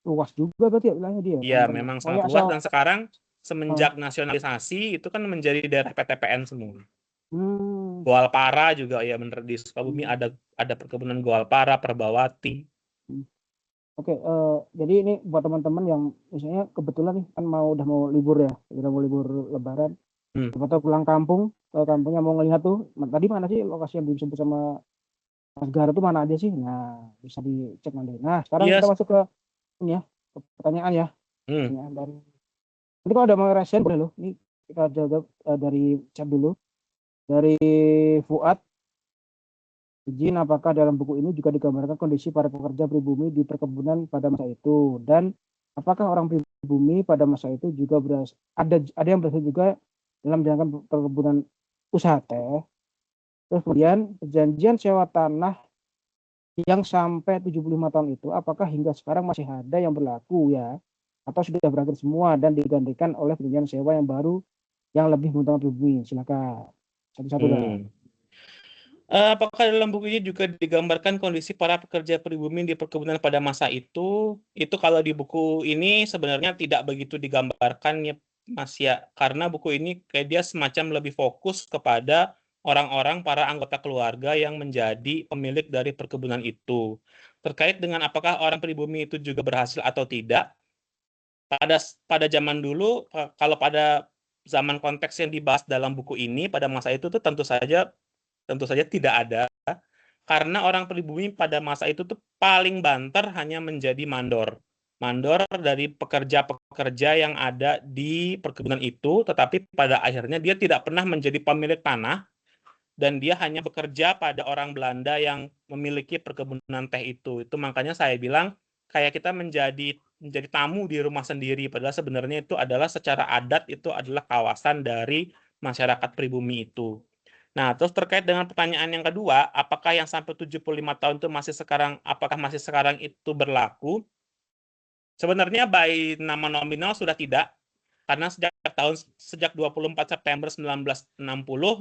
A: Luas juga berarti ya wilayahnya dia.
B: Iya, memang sangat luas dan sekarang semenjak nasionalisasi itu kan menjadi daerah PTPN semua. Goalpara juga ya bener di Sukabumi ada perkebunan Goalpara, Perbawati.
A: Oke, jadi ini buat teman-teman yang misalnya kebetulan nih kan udah mau libur ya, udah mau libur Lebaran, atau pulang kampung, ke kampungnya mau ngelihat tuh, tadi mana sih lokasi yang disebut sama Mas Gara tuh mana aja sih? Nah, bisa dicek nanti. Nah, sekarang kita masuk ke ini ya, ke pertanyaan ya. Pertanyaan dari, ini kalau ada mau resen boleh loh. Ini kita jawab dari chat dulu. Dari Fuad, izin apakah dalam buku ini juga digambarkan kondisi para pekerja pribumi di perkebunan pada masa itu, dan apakah orang pribumi pada masa itu juga ada yang berhasil juga dalam menjalankan perkebunan usaha teh. Terus kemudian perjanjian sewa tanah yang sampai 75 tahun itu apakah hingga sekarang masih ada yang berlaku ya, atau sudah berakhir semua dan digantikan oleh perjanjian sewa yang baru yang lebih menguntungkan pribumi? Silakan. Satu-satu lah.
B: Apakah dalam buku ini juga digambarkan kondisi para pekerja pribumi di perkebunan pada masa itu? Itu kalau di buku ini sebenarnya tidak begitu digambarkan ya Mas ya, karena buku ini kayak dia semacam lebih fokus kepada orang-orang para anggota keluarga yang menjadi pemilik dari perkebunan itu. Terkait dengan apakah orang pribumi itu juga berhasil atau tidak, pada zaman dulu, kalau pada zaman konteks yang dibahas dalam buku ini pada masa itu tuh tentu saja tidak ada, karena orang pribumi pada masa itu tuh paling banter hanya menjadi mandor. Mandor dari pekerja-pekerja yang ada di perkebunan itu, tetapi pada akhirnya dia tidak pernah menjadi pemilik tanah, dan dia hanya bekerja pada orang Belanda yang memiliki perkebunan teh itu. Itu makanya saya bilang, kayak kita menjadi tamu di rumah sendiri, padahal sebenarnya itu adalah secara adat, itu adalah kawasan dari masyarakat pribumi itu. Nah, terus terkait dengan pertanyaan yang kedua, apakah yang sampai 75 tahun itu apakah masih sekarang itu berlaku? Sebenarnya by nama nominal sudah tidak, karena sejak 24 September 1960,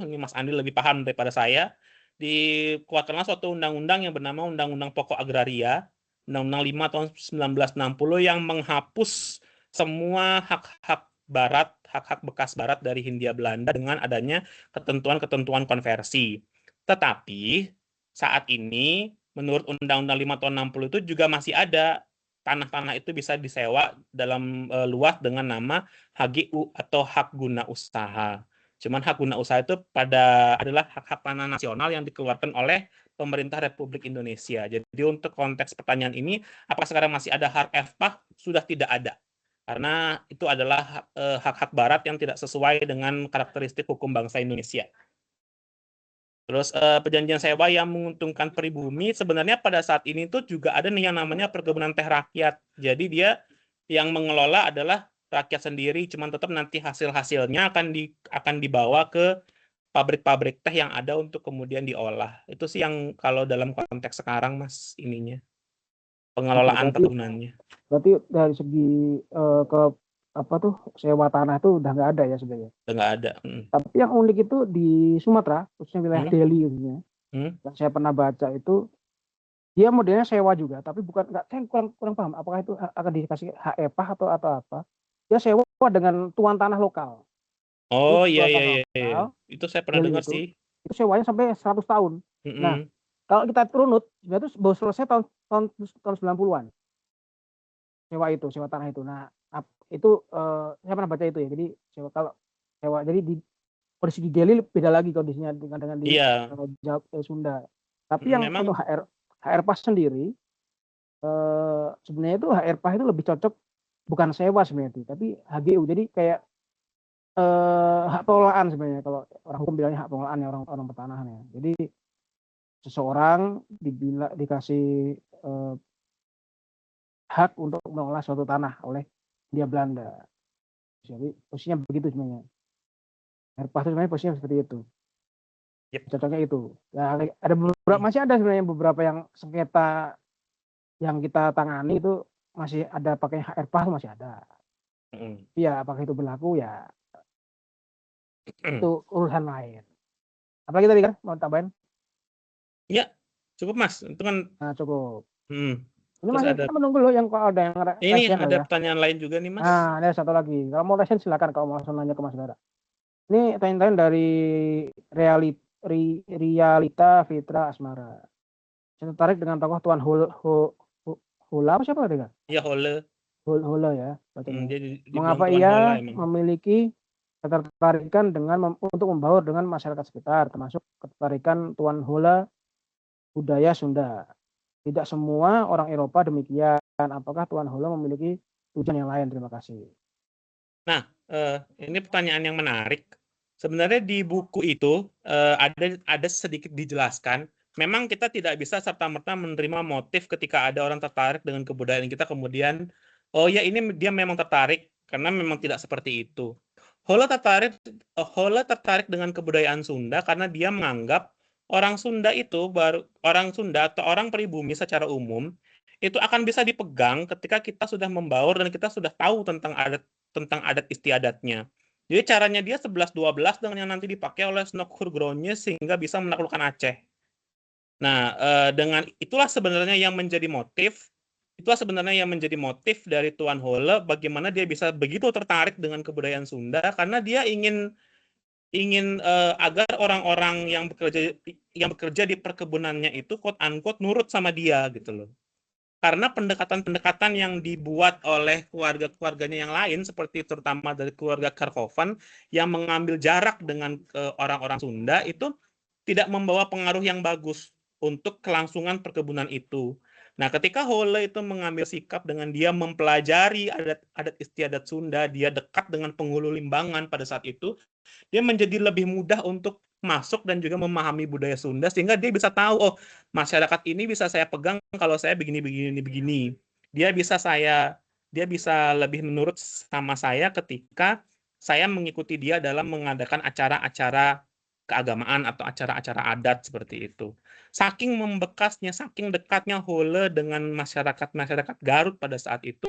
B: ini Mas Andi lebih paham daripada saya, dikeluarkanlah suatu undang-undang yang bernama Undang-Undang Pokok Agraria, Undang-Undang 5 tahun 1960 yang menghapus semua hak-hak barat, hak-hak bekas barat dari Hindia Belanda dengan adanya ketentuan-ketentuan konversi. Tetapi saat ini menurut Undang-Undang 5 tahun 60 itu juga masih ada tanah-tanah itu bisa disewa dalam luas dengan nama HGU atau hak guna usaha. Cuman hak guna usaha itu adalah hak-hak tanah nasional yang dikeluarkan oleh pemerintah Republik Indonesia. Jadi untuk konteks pertanyaan ini, apakah sekarang masih ada hak FPAH? Sudah tidak ada. Karena itu adalah hak-hak barat yang tidak sesuai dengan karakteristik hukum bangsa Indonesia. Terus perjanjian sewa yang menguntungkan pribumi sebenarnya pada saat ini tuh juga ada nih yang namanya perkebunan teh rakyat. Jadi dia yang mengelola adalah rakyat sendiri, cuman tetap nanti hasil-hasilnya akan dibawa ke pabrik-pabrik teh yang ada untuk kemudian diolah. Itu sih yang kalau dalam konteks sekarang Mas ininya pengelolaan perkebunannya.
A: Berarti dari segi ke apa tuh sewa tanah itu udah nggak ada ya sebenarnya.
B: Udah nggak ada.
A: Tapi yang unik itu di Sumatera, khususnya wilayah Delhi gitu. Yang saya pernah baca itu dia modelnya sewa juga, tapi bukan nggak, saya kurang paham apakah itu akan dikasih hak EPAH atau apa. Dia sewa dengan tuan tanah lokal.
B: Oh iya. Itu saya pernah dengar sih.
A: Itu sewanya sampai 100 tahun. Nah, kalau kita runut, itu baru selesai tahun 90-an. Sewa tanah itu. Nah, itu saya pernah baca itu ya. Jadi sewa jadi di posisi di Delhi beda lagi kondisinya dengan di Sunda. Tapi yang untuk HR-PAS sendiri sebenarnya itu HR-PAS itu lebih cocok bukan sewa sebenarnya, tapi HGU. Jadi kayak hak pengelolaan sebenarnya, kalau orang hukum bilangnya hak pengelolaan ya, orang pertanahan ya. Jadi seseorang dikasih hak untuk mengelola suatu tanah oleh Hindia Belanda. Jadi posisinya begitu sebenarnya. HR-PAS itu sebenarnya posisinya seperti itu. Cocoknya itu. Nah, ada masih ada sebenarnya beberapa yang sengketa yang kita tangani itu masih ada pakai HR-PAS, masih ada. Ya, apakah itu berlaku ya itu urusan lain. Apalagi tadi kan mau tambahin?
B: Ya, cukup Mas. Itu kan.
A: Nah, cukup. Ini
B: masih
A: kita menunggu loh yang kalau ada yang
B: ini ada pertanyaan lain juga nih Mas.
A: Nah, ada satu lagi. Kalau mau resen silakan, kalau mau langsung nanya ke Mas Dara. Ini tanya-tanya dari Rialita Fitra Asmara. Saya tertarik dengan tokoh Tuan Hula, apa siapa tadi kan?
B: Iya,
A: Hula ya. Mengapa ia memiliki ketertarikan untuk membaur dengan masyarakat sekitar, termasuk ketertarikan Tuan Hula budaya Sunda? Tidak semua orang Eropa demikian. Apakah Tuan Hula memiliki tujuan yang lain? Terima kasih.
B: Nah, ini pertanyaan yang menarik. Sebenarnya di buku itu ada sedikit dijelaskan. Memang kita tidak bisa serta-merta menerima motif ketika ada orang tertarik dengan kebudayaan kita, kemudian, oh ya ini dia memang tertarik, karena memang tidak seperti itu. Hula tertarik dengan kebudayaan Sunda karena dia menganggap orang Sunda atau orang pribumi secara umum itu akan bisa dipegang ketika kita sudah membaur dan kita sudah tahu tentang adat istiadatnya. Jadi caranya dia 11-12 dengan yang nanti dipakai oleh Snokkhurgronje sehingga bisa menaklukkan Aceh. Nah, dengan itulah sebenarnya yang menjadi motif, dari Tuan Hole bagaimana dia bisa begitu tertarik dengan kebudayaan Sunda karena dia ingin agar orang-orang yang bekerja di perkebunannya itu quote unquote nurut sama dia gitu loh. Karena pendekatan-pendekatan yang dibuat oleh keluarga-keluarganya yang lain seperti terutama dari keluarga Karkovan yang mengambil jarak dengan orang-orang Sunda itu tidak membawa pengaruh yang bagus untuk kelangsungan perkebunan itu. Nah, ketika Hole itu mengambil sikap dengan dia mempelajari adat istiadat Sunda, dia dekat dengan penghulu limbangan pada saat itu, dia menjadi lebih mudah untuk masuk dan juga memahami budaya Sunda sehingga dia bisa tahu, oh, masyarakat ini bisa saya pegang kalau saya begini. Dia bisa lebih menurut sama saya ketika saya mengikuti dia dalam mengadakan acara-acara keagamaan atau acara-acara adat seperti itu. Saking membekasnya, saking dekatnya Hole dengan masyarakat Garut pada saat itu,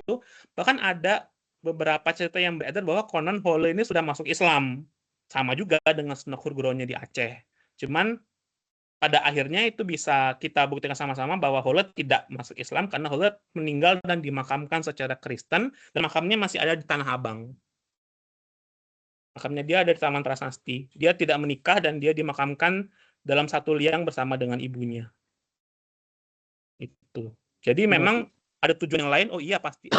B: bahkan ada beberapa cerita yang beredar bahwa konon Hole ini sudah masuk Islam. Sama juga dengan Snokkhurgronje di Aceh. Cuman pada akhirnya itu bisa kita buktikan sama-sama bahwa Hole tidak masuk Islam karena Hole meninggal dan dimakamkan secara Kristen dan makamnya masih ada di Tanah Abang. Makamnya dia ada di Taman Prasasti. Dia tidak menikah dan dia dimakamkan dalam satu liang bersama dengan ibunya. Itu. Jadi memang ada tujuan yang lain. Oh iya, pasti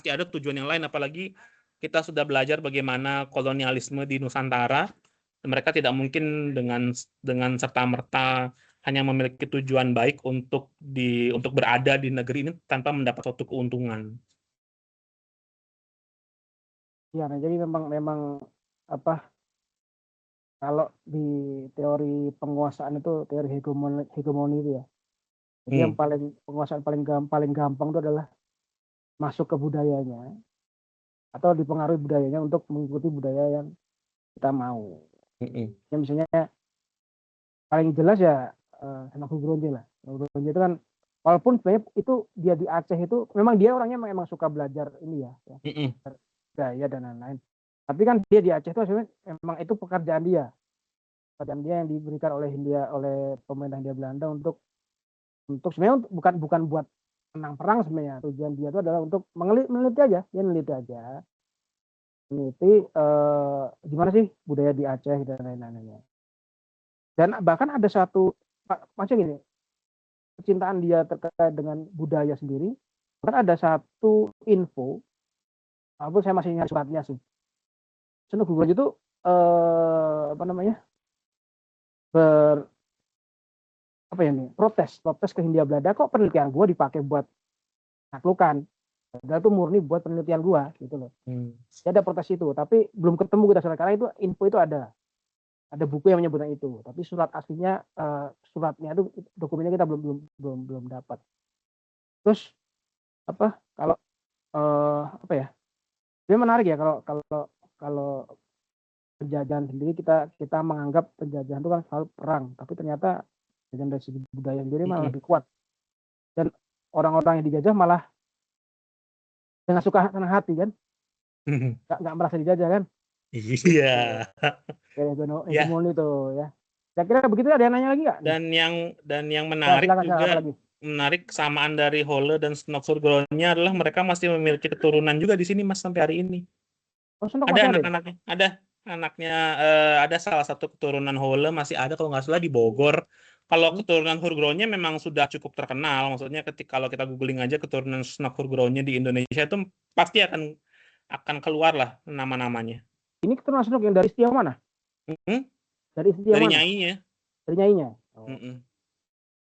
B: ada tujuan yang lain, apalagi kita sudah belajar bagaimana kolonialisme di Nusantara. Mereka tidak mungkin dengan serta-merta hanya memiliki tujuan baik untuk berada di negeri ini tanpa mendapat suatu keuntungan.
A: Ya, nah, jadi memang apa, kalau di teori penguasaan itu teori hegemoni itu ya. Jadi yang penguasaan paling gampang itu adalah masuk ke budayanya atau dipengaruhi budayanya untuk mengikuti budaya yang kita mau. Ya, misalnya paling jelas ya Snokkhurgronje lah. Snokkhurgronje itu kan walaupun sebenarnya itu dia di Aceh itu memang dia orangnya memang suka belajar ini ya, budaya dan lain-lain. Tapi kan dia di Aceh itu sebenarnya memang itu pekerjaan dia yang diberikan oleh pemerintah Hindia Belanda untuk sebenarnya bukan buat menang perang sebenarnya. Tujuan dia itu adalah untuk meneliti aja, gimana sih budaya di Aceh dan lain-lainnya. Dan bahkan ada satu macam ini, kecintaan dia terkait dengan budaya sendiri. Bahkan ada satu info, saya masih ingat suratnya sih. Snokkhurgronje itu protes ke Hindia Belanda, kok penelitian gue dipakai buat naklukan, padahal itu murni buat penelitian gue gitu loh. Ya, ada protes itu, tapi belum ketemu kita karena itu info itu ada buku yang menyebutkan itu, tapi surat aslinya suratnya itu dokumennya kita belum dapat. Terus kalau ini menarik ya, kalau penjajahan sendiri kita menganggap penjajahan itu kan selalu perang, tapi ternyata dari segi budaya sendiri malah lebih kuat, dan orang-orang yang dijajah malah dengan suka senang hati kan, nggak merasa dijajah kan.
B: Iya.
A: Hegemoni itu ya. Kira-kira begitu, ada yang nanya lagi nggak?
B: Dan yang menarik
A: silakan,
B: menarik kesamaan dari Hole dan Snokkhurgronje adalah mereka masih memiliki keturunan juga di sini Mas sampai hari ini. Ada anak-anaknya, ada anaknya, ada salah satu keturunan Hole masih ada kalau nggak salah di Bogor. Kalau keturunan Hurgronje memang sudah cukup terkenal, maksudnya kalau kita googling aja keturunan Snokkhurgronje di Indonesia itu pasti akan keluar lah nama-namanya.
A: Ini keturunan Snok yang dari istilah mana? Dari istilah
B: dari
A: mana?
B: nyainya.
A: Dari nyainya.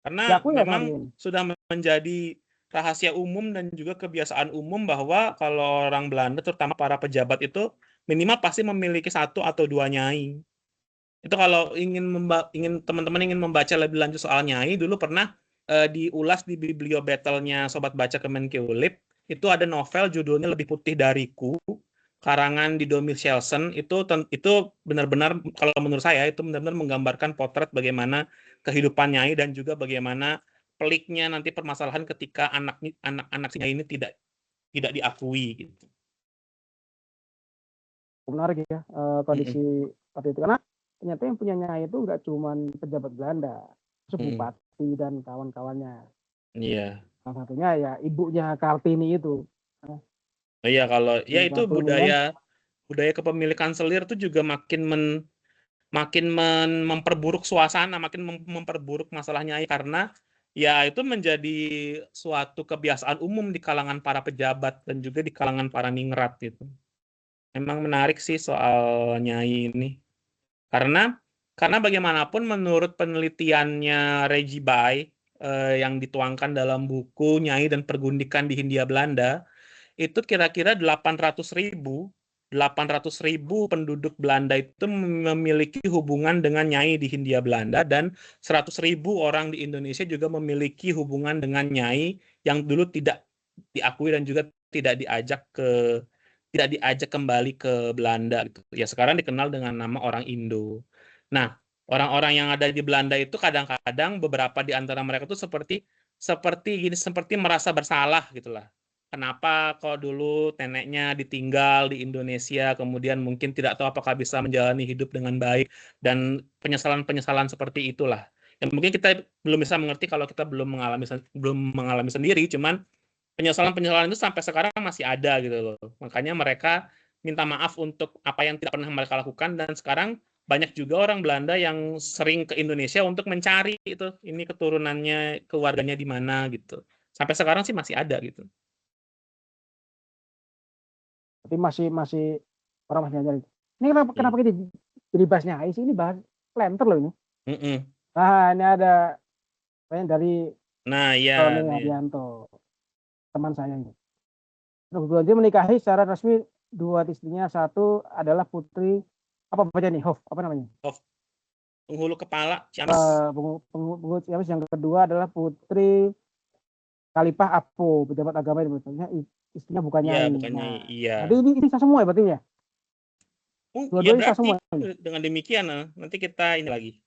B: Karena memang sudah menjadi rahasia umum dan juga kebiasaan umum bahwa kalau orang Belanda, terutama para pejabat itu minimal pasti memiliki satu atau dua nyai. Itu kalau teman-teman ingin membaca lebih lanjut soal nyai, dulu pernah diulas di Bibliobattle-nya Sobat Baca Kemenkeulip, itu ada novel judulnya Lebih Putih Dariku, karangan Dido Michelson. Itu benar-benar, kalau menurut saya, itu benar-benar menggambarkan potret bagaimana kehidupan nyai dan juga bagaimana peliknya nanti permasalahan ketika anak-anak si nyai ini tidak diakui gitu.
A: menarik ya kondisi seperti itu, karena ternyata yang punya Nyai itu nggak cuma pejabat Belanda, bupati dan kawan-kawannya.
B: Iya.
A: Salah satunya ya ibunya Kartini itu.
B: Iya, kalau ya itu
A: Kartini kan.
B: budaya kepemilikan selir itu juga makin memperburuk suasana, makin memperburuk masalah Nyai, karena ya itu menjadi suatu kebiasaan umum di kalangan para pejabat dan juga di kalangan para ningrat gitu. Memang menarik sih soal Nyai ini. Karena bagaimanapun menurut penelitiannya Reggie Bai yang dituangkan dalam buku Nyai dan Pergundikan di Hindia Belanda, itu kira-kira 800.000 penduduk Belanda itu memiliki hubungan dengan Nyai di Hindia Belanda, dan 100.000 orang di Indonesia juga memiliki hubungan dengan Nyai yang dulu tidak diakui dan juga tidak diajak kembali ke Belanda gitu. Ya sekarang dikenal dengan nama orang Indo. Nah, orang-orang yang ada di Belanda itu kadang-kadang beberapa di antara mereka itu seperti merasa bersalah gitulah. Kenapa kok dulu neneknya ditinggal di Indonesia, kemudian mungkin tidak tahu apakah bisa menjalani hidup dengan baik, dan penyesalan-penyesalan seperti itulah. Yang mungkin kita belum bisa mengerti kalau kita belum mengalami sendiri, cuman penyesalan-penyesalan itu sampai sekarang masih ada gitu loh. Makanya mereka minta maaf untuk apa yang tidak pernah mereka lakukan, dan sekarang banyak juga orang Belanda yang sering ke Indonesia untuk mencari itu, ini keturunannya, keluarganya di mana gitu. Sampai sekarang sih masih ada gitu.
A: Tapi masih orang masih nyari. Ini kenapa kita jadi bahas Nyai sih? Ini bahas planter loh ini. Nah, ini ada dari
B: ya
A: Tony Hadianto, teman saya ini. Kebetulan dia menikahi secara resmi dua istrinya. Satu adalah putri apa baca nih, Hof, apa namanya?
B: Hof, penghulu kepala Ciamis.
A: Penghulu Ciamis. Yang kedua adalah putri Khalifah Apo, pejabat agama itu, istrinya bukan Nyai.
B: Nyai. Iya.
A: Jadi ini sah semua ya berarti ya?
B: Ya berarti dengan demikian nanti kita ini lagi.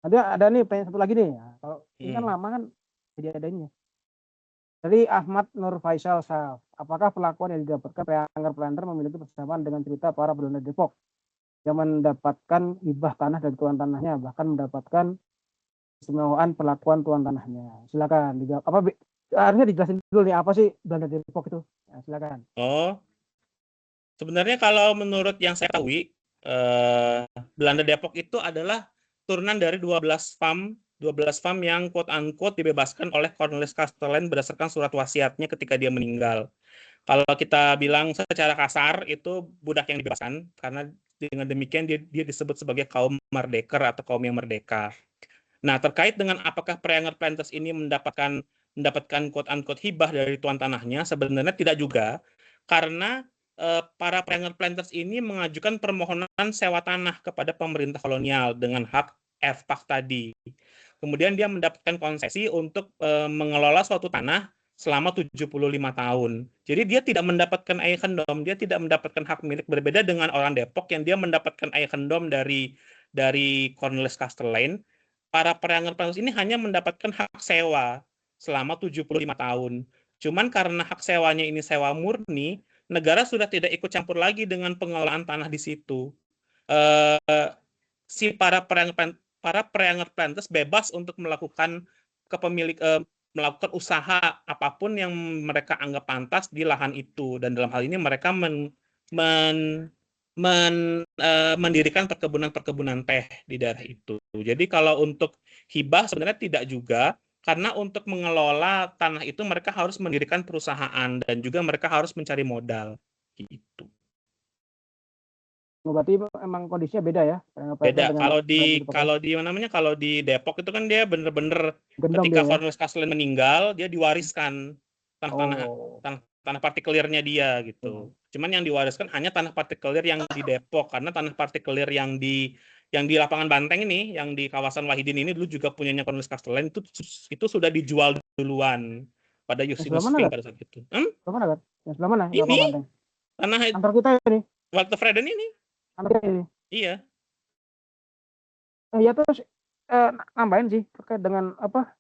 A: Ada nih satu lagi nih. Kalau ini kan lama kan jadi adanya. Dari Ahmad Nur Faisal Saf, apakah pelakuan yang didapatkan Preanger Planter memiliki persamaan dengan cerita para Belanda Depok yang mendapatkan hibah tanah dari tuan tanahnya, bahkan mendapatkan istimewaan perlakuan tuan tanahnya? Silakan dijawab. Harusnya dijelasin dulu nih, apa sih Belanda Depok itu? Ya, silakan.
B: Sebenarnya kalau menurut yang saya ketahui, Belanda Depok itu adalah turunan dari 12 farm yang quote-unquote dibebaskan oleh Cornelis Castellan berdasarkan surat wasiatnya ketika dia meninggal. Kalau kita bilang secara kasar, itu budak yang dibebaskan, karena dengan demikian dia disebut sebagai kaum Mardeker atau kaum yang merdeka. Nah, terkait dengan apakah Preanger Planters ini mendapatkan quote-unquote hibah dari tuan tanahnya, sebenarnya tidak juga, karena para Preanger Planters ini mengajukan permohonan sewa tanah kepada pemerintah kolonial dengan hak FPAK tadi. Kemudian dia mendapatkan konsesi untuk mengelola suatu tanah selama 75 tahun. Jadi dia tidak mendapatkan eigendom, dia tidak mendapatkan hak milik, berbeda dengan orang Depok yang dia mendapatkan eigendom dari Cornelis Castellan. Para Preanger Planters ini hanya mendapatkan hak sewa selama 75 tahun. Cuman karena hak sewanya ini sewa murni, negara sudah tidak ikut campur lagi dengan pengelolaan tanah di situ. Si para Preanger Planters bebas untuk melakukan melakukan usaha apapun yang mereka anggap pantas di lahan itu, dan dalam hal ini mereka mendirikan perkebunan teh di daerah itu. Jadi kalau untuk hibah sebenarnya tidak juga, karena untuk mengelola tanah itu mereka harus mendirikan perusahaan dan juga mereka harus mencari modal gitu.
A: Berarti emang kondisinya beda ya?
B: Beda. Kalau di Depok itu kan dia bener-bener ketika Cornelis Castellan meninggal, dia diwariskan tanah partikelirnya dia gitu. Cuman yang diwariskan hanya tanah partikelir yang di Depok, karena tanah partikelir yang di lapangan Banteng ini, yang di kawasan Wahidin ini dulu juga punyanya Cornelis Castellan, itu sudah dijual duluan pada Justinus Fink pada saat itu.
A: Yang sebelah mana?
B: Ini tanah
A: kantor kita ini.
B: Walter Freden ini.
A: Ini.
B: Iya.
A: Ya terus nambahin sih terkait dengan apa?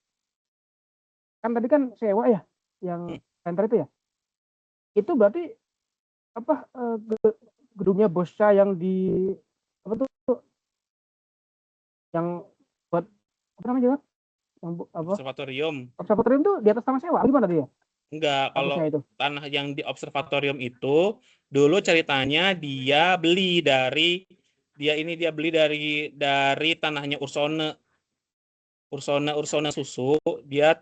A: Kan tadi kan sewa ya, yang center itu ya. Itu berarti apa gedungnya bosnya yang di apa tuh yang buat apa namanya yang apa observatorium tuh di atas tanah sewa gimana dia?
B: Enggak, kalau
A: Itu
B: tanah yang di observatorium itu dulu ceritanya dia beli dari tanahnya Ursona Susu. Dia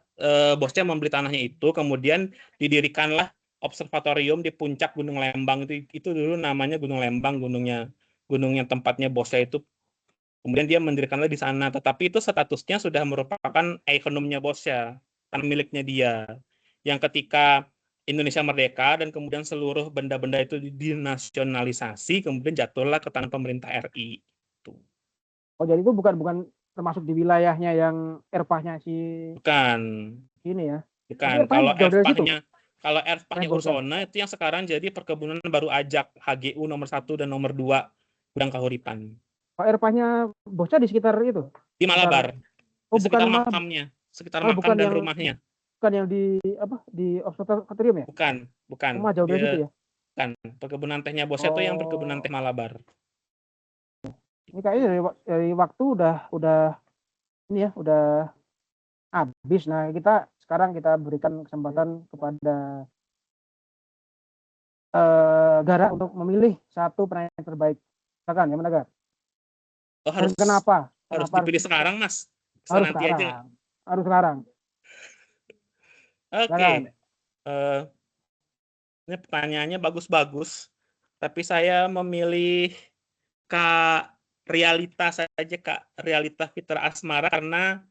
B: bosnya membeli tanahnya itu, kemudian didirikanlah observatorium di puncak Gunung Lembang. Itu dulu namanya Gunung Lembang, gunungnya tempatnya bosnya itu. Kemudian dia mendirikanlah di sana, tetapi itu statusnya sudah merupakan ekonominya bosnya, tanah miliknya dia. Yang ketika Indonesia merdeka dan kemudian seluruh benda-benda itu dinasionalisasi, kemudian jatuhlah ke tangan pemerintah RI.
A: Oh, jadi itu bukan termasuk di wilayahnya yang erpahnya si
B: Bukan.
A: ini ya.
B: Bukan. Kalau erpahnya Ursona itu yang sekarang jadi perkebunan baru ajak HGU nomor 1 dan nomor 2 Gudang Kahuripan.
A: Oh, erpahnya bosnya di sekitar itu?
B: Di Malabar. Di sekitar makamnya, makam dan rumahnya.
A: Bukan yang di apa di observatorium ya?
B: Bukan.
A: Cuma jauh dari situ ya?
B: Bukan. Perkebunan tehnya bosnya itu yang perkebunan teh Malabar.
A: Ini kayaknya dari waktu udah ini ya, udah habis. Nah, sekarang kita berikan kesempatan kepada Gara untuk memilih satu penyanyi terbaik. Silakan ya, Menagar.
B: Oh, kenapa? Harus dipilih sekarang, Mas?
A: Harus nanti sekarang. Aja. Harus sekarang.
B: Oke. Ini pertanyaannya bagus-bagus, tapi saya memilih Kak Realita saja, Kak Realita Fitra Asmara, karena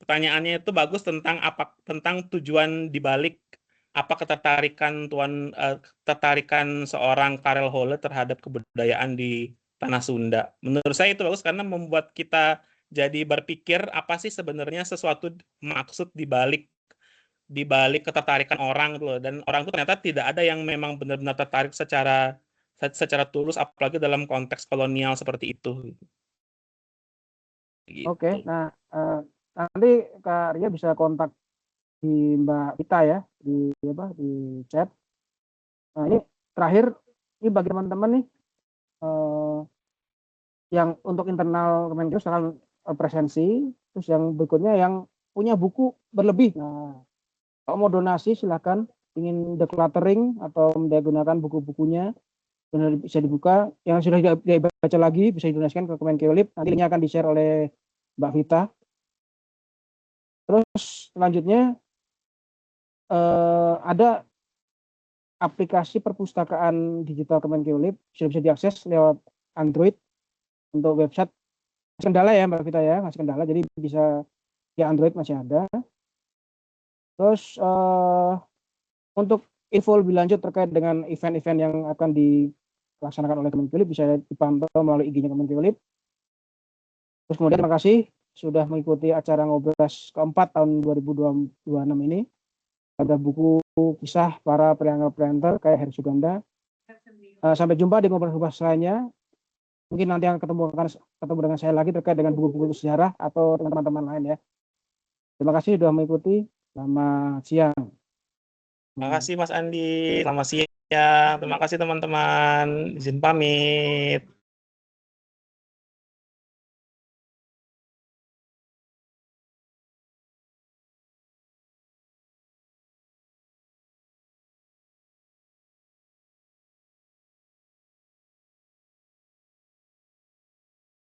B: pertanyaannya itu bagus tentang tujuan dibalik ketertarikan seorang Karel Holle terhadap kebudayaan di tanah Sunda. Menurut saya itu bagus karena membuat kita jadi berpikir apa sih sebenarnya sesuatu maksud dibalik ketertarikan orang gitu loh. Dan orang itu ternyata tidak ada yang memang benar-benar tertarik secara tulus, apalagi dalam konteks kolonial seperti itu.
A: Gitu. Oke, nah nanti Kak Ria bisa kontak di Mbak Vita ya di chat. Nah, ini terakhir ini bagi teman-teman nih yang untuk internal Kemenkeu akan presensi, terus yang berikutnya yang punya buku berlebih. Nah, kalau mau donasi silakan, ingin decluttering atau menggunakan buku-bukunya benar bisa dibuka, yang sudah dibaca lagi bisa didonasikan ke Kemenkeu Lib, nanti linknya akan di-share oleh Mbak Vita. Terus selanjutnya ada aplikasi perpustakaan digital Kemenkeu Lib, sudah bisa diakses lewat Android. Untuk website masih kendala ya Mbak Vita ya, masih kendala, jadi bisa di Android masih ada. Terus untuk info lebih lanjut terkait dengan event-event yang akan dilaksanakan oleh Kemenkeu Lib bisa dipantau melalui IG-nya Kemenkeu Lib. Terus kemudian terima kasih sudah mengikuti acara Ngobras keempat tahun 2026 ini. Ada buku kisah para preanger-planter kayak Heri Suganda. Sampai jumpa di ngobrol-ngobrol lainnya. Mungkin nanti akan ketemu dengan saya lagi terkait dengan buku-buku sejarah atau dengan teman-teman lain ya. Terima kasih sudah mengikuti. Selamat siang.
B: Terima kasih Mas Andi. Selamat siang. Terima kasih teman-teman. Izin pamit.